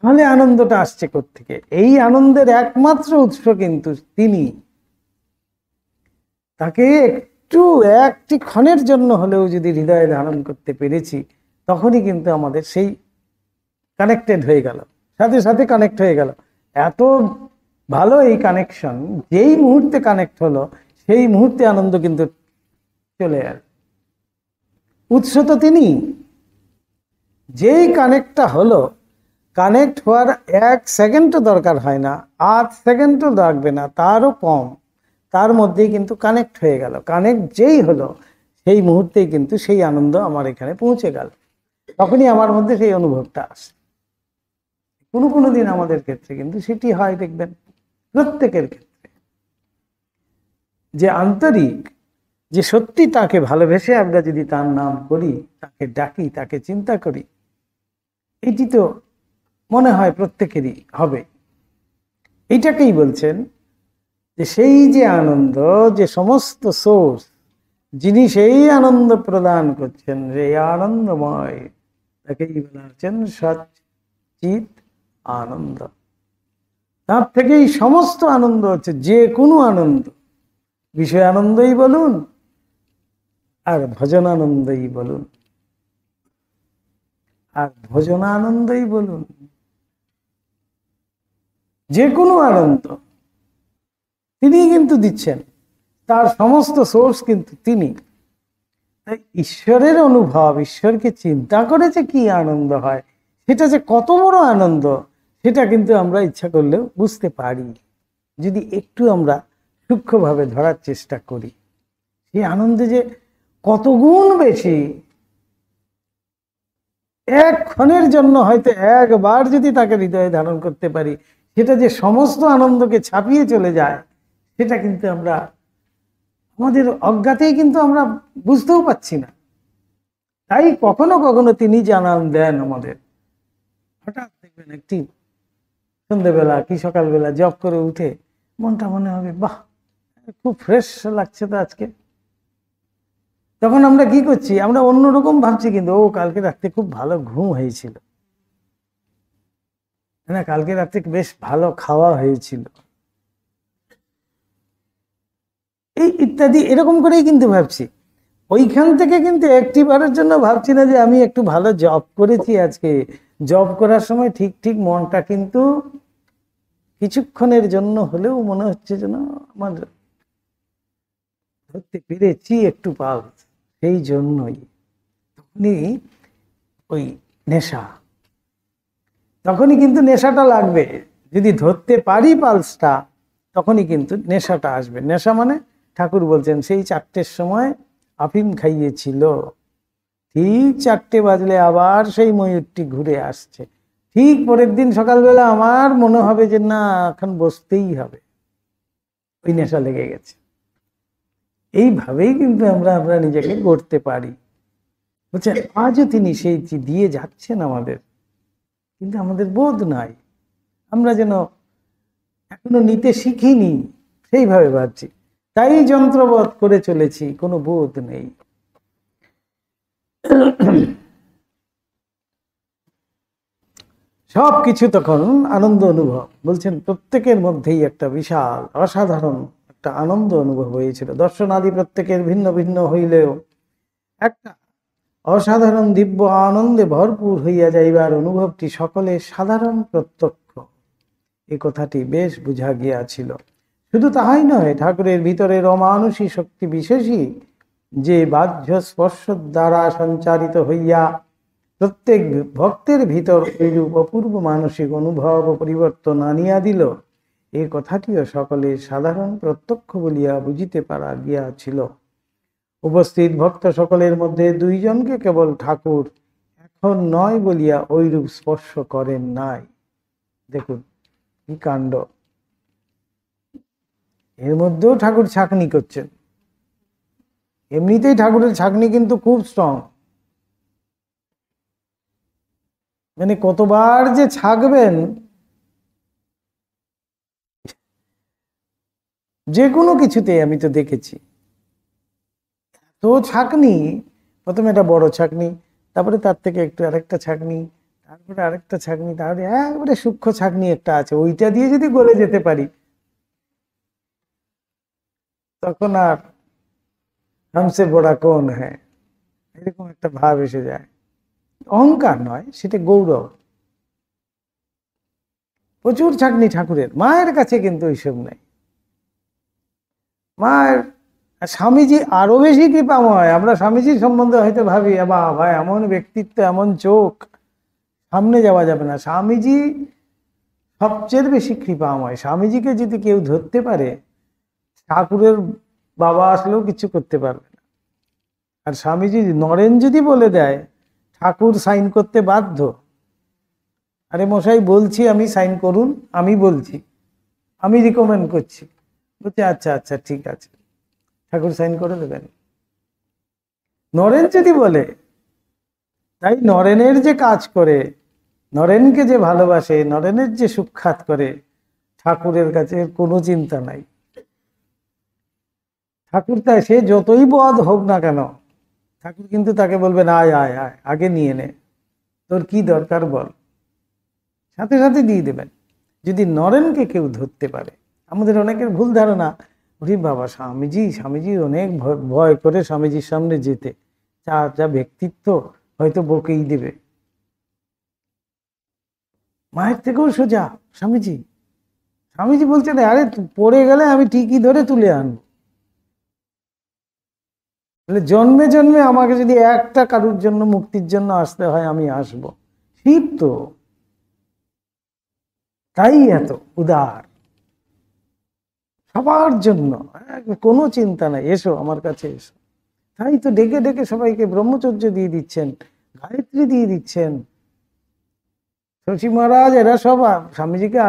তাহলে আনন্দটা আসছে কোত্থেকে? এই আনন্দের একমাত্র উৎস কিন্তু তিনি। তাকে একটু একটি ক্ষণের জন্য হলেও যদি হৃদয়ে ধারণ করতে পেরেছি, তখনই কিন্তু আমাদের সেই কানেক্টেড হয়ে গেল, সাথে সাথে কানেক্ট হয়ে গেল। এত ভালো এই কানেকশন, যেই মুহূর্তে কানেক্ট হলো সেই মুহূর্তে আনন্দ কিন্তু চলে এল। উৎস তো তিনি। যেই কানেক্টটা হলো, কানেক্ট হওয়ার 1 সেকেন্ডও দরকার হয় না, 8 সেকেন্ডও লাগবে না, তারও কম, তার মধ্যেই কিন্তু কানেক্ট হয়ে গেল। কানেক্ট যেই হলো সেই মুহূর্তেই কিন্তু সেই আনন্দ আমার এখানে পৌঁছে গেল, তখনই আমার মধ্যে সেই অনুভবটা আসে। কোনো দিন আমাদের ক্ষেত্রে কিন্তু সেটি হয়, দেখবেন প্রত্যেকের ক্ষেত্রে, যে আন্তরিক, যে সত্যি তাকে ভালোবেসে আমরা যদি তার নাম করি, তাকে ডাকি, তাকে চিন্তা করি, এটি তো মনে হয় প্রত্যেকেরই হবে। এইটাকেই বলছেন যে সেই যে আনন্দ, যে সমস্ত সোর্স, যিনি সেই আনন্দ প্রদান করছেন, যে আনন্দময়, তাকেই বলা হচ্ছেন সচ্চিৎ আনন্দ। তার থেকেই সমস্ত আনন্দ হচ্ছে, যে কোনো আনন্দ, বিষয় আনন্দই বলুন আর ভজনানন্দই বলুন, আর ভজনানন্দই বলুন, যে কোনো আনন্দ তিনি কিন্তু দিচ্ছেন, তার সমস্ত সোর্স কিন্তু তিনি। তাই ঈশ্বরের অনুভব, ঈশ্বরকে চিন্তা করে যে কি আনন্দ হয়, সেটা যে কত বড় আনন্দ, সেটা কিন্তু আমরা ইচ্ছা করলেও বুঝতে পারি, যদি একটু আমরা সূক্ষ্মভাবে ধরার চেষ্টা করি। সেই আনন্দে যে কত গুণ বেশি, এক ক্ষণের জন্য হয়তো একবার যদি তাকে হৃদয়ে ধারণ করতে পারি, সেটা যে সমস্ত আনন্দকে ছাপিয়ে চলে যায়, সেটা কিন্তু আমরা আমাদের অজ্ঞাতেই কিন্তু আমরা বুঝতেও পাচ্ছি না। তাই কখনো কখনো তিনি জানান দেন আমাদের। হঠাৎ দেখবেন একটি সন্ধ্যেবেলা কি সকালবেলা জব করে উঠে মনটা মনে হবে, বাহ খুব ফ্রেশ লাগছে তো আজকে। তখন আমরা কি করছি? আমরা অন্যরকম ভাবছি, কিন্তু ও কালকে রাত্রে খুব ভালো ঘুম হয়েছিল, না কালকে রাত্রে বেশ ভালো খাওয়া হয়েছিল, এই ইত্যাদি এরকম করেই কিন্তু ভাবছি। ওইখান থেকে কিন্তু একটিবারের জন্য ভাবছি না যে আমি একটু ভালো জব করেছি আজকে। জব করার সময় ঠিক মনটা কিন্তু কিছুক্ষণের জন্য হলেও মনে হচ্ছে যেন আমার ধরতে পেরেছি একটু পালস। সেই জন্যই তখনই ওই নেশা, তখনই কিন্তু নেশাটা লাগবে। যদি ধরতে পারি পালসটা, তখনই কিন্তু নেশাটা আসবে। নেশা মানে ঠাকুর বলছেন সেই 4টের সময় আফিম খাইয়েছিল, ঠিক 4টে বাজলে আবার সেই ময়ূরটি ঘুরে আসছে। ঠিক পরের দিন সকালবেলা আমার মনে হবে যে না এখন বসতেই হবে, ওই নেশা লেগে গেছে। এইভাবেই কিন্তু আমরা নিজেকে গড়তে পারি। বলছেন আজও তিনি সেই দিয়ে যাচ্ছেন আমাদের, কিন্তু আমাদের বোধ নাই, আমরা যেন এখনো নিতে শিখিনি, সেইভাবে ভাবছি। তাই যন্ত্রবোধ করে চলেছি, কোনো বোধ নেই। সবকিছু তখন আনন্দ অনুভব। বলছেন প্রত্যেকের মধ্যেই একটা বিশাল অসাধারণ একটা আনন্দ অনুভব হয়েছিল। দর্শনাদি প্রত্যেকের ভিন্ন ভিন্ন হইলেও একটা অসাধারণ দিব্য আনন্দে ভরপুর হইয়া যাইবার অনুভবটি সকলের সাধারণ প্রত্যক্ষ, এই কথাটি বেশ বুঝা গিয়াছিল। শুধু তাহাই নয়, ঠাকুরের ভিতরের অমানুষী শক্তি বিশেষই যে বাহ্য স্পর্শ দ্বারা সঞ্চারিত হইয়া প্রত্যেক ভক্তের ভিতর এইরূপ অপূর্ব মানসিক অনুভব ও পরিবর্তন আনিয়া দিল, এই কথাটিও সকলের সাধারণ প্রত্যক্ষ বলিয়া বুঝিতে পারা গিয়াছিল। উপস্থিত ভক্ত সকলের মধ্যে দুইজনকে কেবল ঠাকুর এখন নয় বলিয়া ওইরূপ স্পর্শ করেন নাই। দেখুন কি কাণ্ড, এর মধ্যেও ঠাকুর ছাঁকনি করছেন। এমনিতেই ঠাকুরের ছাঁকনি কিন্তু খুব স্ট্রং, মানে কতবার যে ছাঁকবেন, যে কোনো কিছুতে আমি তো দেখেছি। তো ছাঁকনি, প্রথমে একটা বড় ছাঁকনি, তারপরে তার থেকে একটু আরেকটা ছাঁকনি, তারপরে আরেকটা ছাঁকনি, তারপরে একবারে সূক্ষ্ম ছাঁকনি একটা আছে, ওইটা দিয়ে যদি গলে যেতে পারি তখন আর হামসে বড়া কোন হ্যাঁ, এরকম একটা ভাব এসে যায়। অহংকার নয়, সেটা গৌরব। প্রচুর ছাঁকনি ঠাকুরের, মায়ের কাছে কিন্তু এইসব নাই। মায়ের স্বামীজি আরো বেশি কৃপাময়। আমরা স্বামীজির সম্বন্ধে হয়তো ভাবি বাবা এমন ব্যক্তিত্ব, এমন চোখ, সামনে যাওয়া যাবে না। স্বামীজি সবচেয়ে বেশি কৃপাময়। স্বামীজিকে যদি কেউ ধরতে পারে, ঠাকুরের বাবা আসলেও কিছু করতে পারবে না। আর স্বামীজি নরেন যদি বলে দেয়, ঠাকুর সাইন করতে বাধ্য। আরে মশাই বলছি আমি, সাইন করুন, আমি বলছি, আমি রিকমেন্ড করছি। বলছে আচ্ছা আচ্ছা ঠিক আছে, ঠাকুর সাইন করে দেবেন। নরেন যদি বলে, তাই নরেনের যে কাজ করে, নরেনকে যে ভালোবাসে, নরেনের যে সুখ্যাত করে, ঠাকুরের কাছে কোনো চিন্তা নাই। ঠাকুর তাই সে যতই বদ হোক না কেন, ঠাকুর কিন্তু তাকে বলবেন আয় আয় আয়, আগে নিয়ে নে, তোর কি দরকার বল, সাথে সাথে দিয়ে দেবেন। যদি নরেনকে কেউ ধরতে পারে। আমাদের অনেকের ভুল ধারণা, ওরে বাবা স্বামীজি অনেক ভয় করে স্বামীজির সামনে যেতে, যা ব্যক্তিত্ব, হয়তো বকেই দেবে। মায়ের থেকেও সোজা স্বামীজি। স্বামীজি বলছেন আরে পড়ে গেলে আমি ঠিকই ধরে তুলে আনবো। জন্মে জন্মে আমাকে যদি একটা কারুর জন্য মুক্তির জন্য আসতে হয়, আমি আসবো। শিব তো তাই এত উদার, সবার জন্য কোনো চিন্তা নাই, এসো আমার কাছে এসো। তাই তো ডেকে ডেকে সবাইকে ব্রহ্মচর্য দিয়ে দিচ্ছেন, গায়ত্রী দিয়ে দিচ্ছেন। শশী মহারাজ এরা সব স্বামীজিকে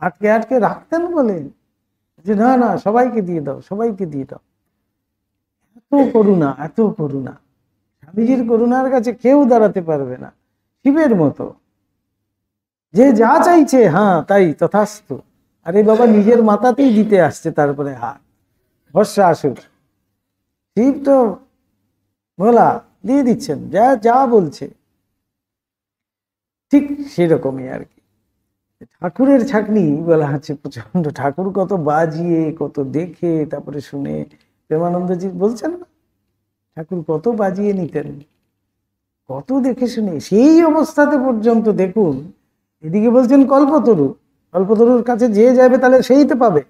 আটকে আটকে রাখতেন বলে যে না না সবাইকে দিয়ে দাও, সবাইকে দিয়ে দাও। এত করুণা, এত করুণা। স্বামীজির করুণার কাছে কেউ দাঁড়াতে পারবে না। শিবের মতো যে যা চাইছে হ্যাঁ তাই তথাস্তু। আরে বাবা নিজের মাথাতেই দিতে আসছে, তারপরে হাত ভরসা আসুক। শিব তো ভোলা, দিয়ে দিচ্ছেন যা যা বলছে। ঠিক সেরকমই আর কি ঠাকুরের ছাঁকনি বলা হচ্ছে প্রচন্ড। ঠাকুর কত বাজিয়ে, কত দেখে, তারপরে শুনে। প্রেমানন্দজি বলছেন না, ঠাকুর কত বাজিয়ে নিতেন, কত দেখে শুনে। সেই অবস্থাতে পর্যন্ত দেখুন, এদিকে বলছেন কল্পতরু, কল্পতরুর কাছে যে যাবে তাহলে সেই তো পাবে,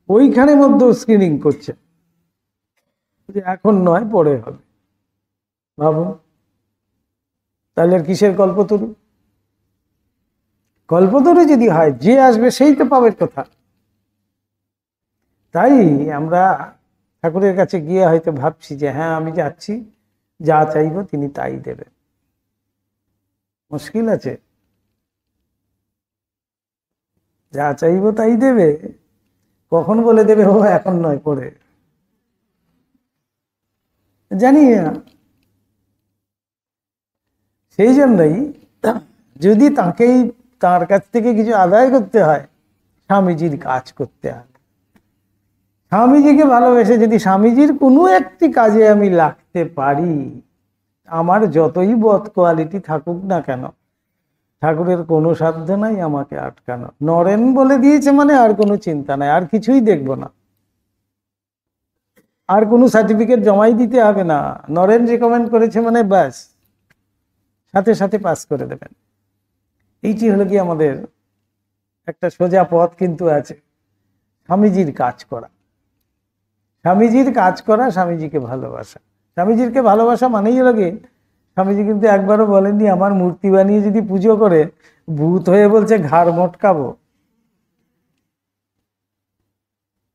ওইখানে মধ্যে স্ক্রিনিং করছে, এখন নয় পরে হবে। ভাবুন তাহলে আর কিসের কল্পতরু? কল্পতরু যদি হয়, যে আসবে সেই তো পাবে কথা। তাই আমরা ঠাকুরের কাছে গিয়ে হয়তো ভাবছি যে হ্যাঁ আমি যাচ্ছি, যা চাইব তিনি তাই দেবেন। মুশকিল আছে, যা চাইব তাই দেবে, কখন বলে দেবে ও এখন নয় পরে, জানি না। সেই জন্যই যদি তাকেই তার কাছ থেকে কিছু আদায় করতে হয়, স্বামীজির কাজ করতে হয়। স্বামীজিকে ভালোবেসে যদি স্বামীজির কোনো একটি কাজে আমি লাগতে পারি, আমার যতই বদ কোয়ালিটি থাকুক না কেন, ঠাকুরের কোনো সাধ্য নাই আমাকে আটকানো। নরেন বলে দিয়েছে মানে আর কোনো চিন্তা নাই, আর কিছুই দেখব না, আর কোনো সার্টিফিকেট জমাই দিতে হবে না। নরেন রেকমেন্ড করেছে মানে ব্যাস সাথে সাথে পাস করে দেবেন। এইটি হলো কি আমাদের একটা সোজা পথ কিন্তু আছে, স্বামীজির কাজ করা, স্বামীজির কাজ করা, স্বামীজিকে ভালোবাসা। স্বামীজিকে ভালোবাসা মানেই হলো কি, স্বামীজি কিন্তু একবারও বলেননি আমার মূর্তি বানিয়ে যদি পুজো করে ভূত হয়ে বলছে ঘাড় মটকাবো,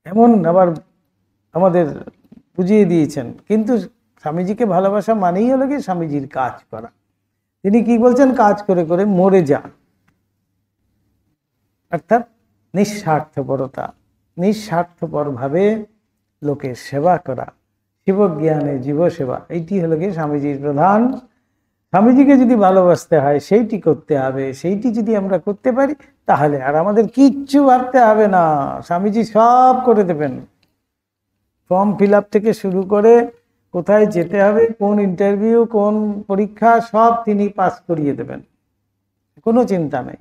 এমন আবার আমাদের বুঝিয়ে দিয়েছেন। কিন্তু স্বামীজিকে ভালোবাসা মানেই হলো কি স্বামীজির কাজ করা। তিনি কি বলছেন, কাজ করে করে মরে যান, অর্থাৎ নিঃস্বার্থপরতা, নিঃস্বার্থপর ভাবে লোকের সেবা করা, শিবজ্ঞানে জীব সেবা, এইটি হলো কি স্বামীজির প্রধান। স্বামীজিকে যদি ভালোবাসতে হয় সেইটি করতে হবে, সেইটি যদি আমরা করতে পারি তাহলে আর আমাদের কিচ্ছু ভাবতে হবে না, স্বামীজি সব করে দেবেন। ফর্ম ফিল আপ থেকে শুরু করে কোথায় যেতে হবে, কোন ইন্টারভিউ, কোন পরীক্ষা, সব তিনি পাস করিয়ে দেবেন, কোনো চিন্তা নেই।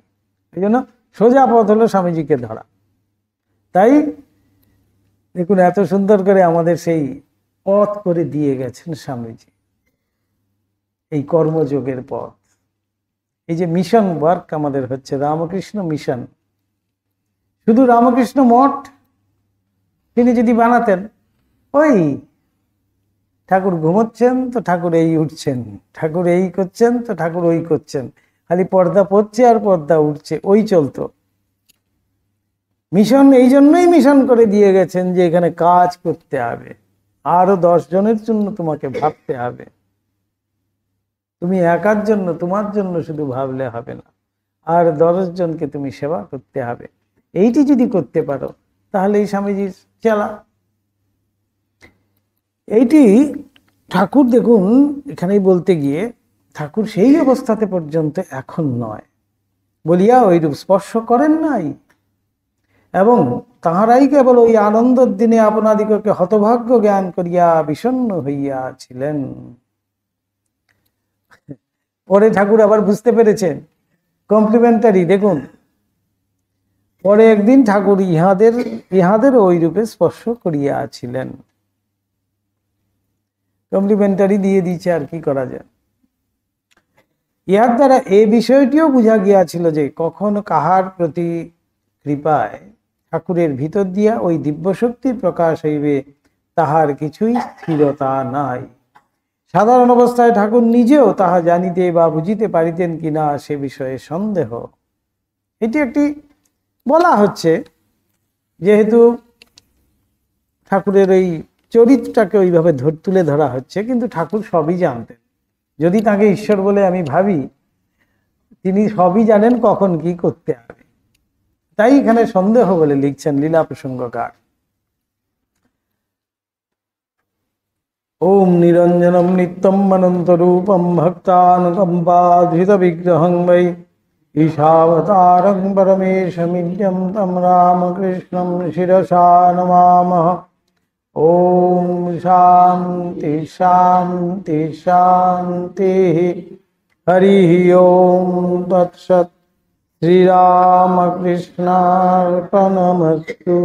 এই জন্য সোজা পথ হলো স্বামীজিকে ধরা। তাই দেখুন এত সুন্দর করে আমাদের সেই পথ করে দিয়ে গেছেন স্বামীজি, এই কর্মযোগের পথ। এই যে মিশন ওয়ার্ক আমাদের হচ্ছে, রামকৃষ্ণ মিশন, শুধু রামকৃষ্ণ মঠ তিনি যদি বানাতেন, ওই ঠাকুর ঘুমোচ্ছেন তো ঠাকুর এই উঠছেন, ঠাকুর এই করছেন তো ঠাকুর ওই করছেন, খালি পর্দা পড়ছে আর পর্দা উঠছে, ওই চলতো। মিশন এই জন্যই মিশন করে দিয়ে গেছেন যে এখানে কাজ করতে হবে, আরো 10 জনের জন্য তোমাকে ভাবতে হবে, তুমি একার জন্য তোমার জন্য শুধু ভাবলে হবে না, আর 10 জনকে তুমি সেবা করতে হবে। এইটি যদি করতে পারো তাহলে এই স্বামীজির চেলা। এইটি ঠাকুর দেখুন এখানেই বলতে গিয়ে, ঠাকুর সেই অবস্থাতে পর্যন্ত এখন নয় বলিয়া ওইরূপ স্পর্শ করেন নাই, এবং তাহারাই কেবল ওই আনন্দের দিনে আপনাদিগকে হতভাগ্য জ্ঞান করিয়া বিষণ্ণ হইয়াছিলেন। পরে ঠাকুর আবার বুঝতে পেরেছেন, কমপ্লিমেন্টারি দেখুন, পরে একদিন ঠাকুর ইহাদের ওই রূপে স্পর্শ করিয়াছিলেন। কমপ্লিমেন্টারি দিয়ে দিচ্ছে, আর কি করা যায়। ইহার দ্বারা এই বিষয়টিও বুঝা গিয়াছিল যে কখনো কাহার প্রতি কৃপায় ঠাকুরের ভিতর দিয়া ওই দিব্যশক্তির প্রকাশ হইবে তাহার কিছুই স্থিরতা নাই। সাধারণ অবস্থায় ঠাকুর নিজেও তাহা জানিতে বা বুঝিতে পারিতেন কিনা সে বিষয়ে সন্দেহ। এটি একটি বলা হচ্ছে, যেহেতু ঠাকুরের এই চরিত্রটাকে ওইভাবে তুলে ধরা হচ্ছে, কিন্তু ঠাকুর সবই জানতেন। যদি তাকে ঈশ্বর বলে আমি ভাবি, তিনি সবই জানেন কখন কি করতে হবে। তাই এখানে সন্দেহ বলে লিখছেন লীলা প্রসঙ্গকার। ওম নিরঞ্জনম নিত্যম অনন্ত রূপম ভক্তানুকম্পাধৃত বিগ্রহং বৈ ঈশাবতারং পরমেশমিদ্যম তম রামকৃষ্ণম শিরসা নমামঃ। ওম শান্তি শান্তি শান্তি। হরি ওম তৎসৎ। শ্রীরামকৃষ্ণার্পণমস্তু।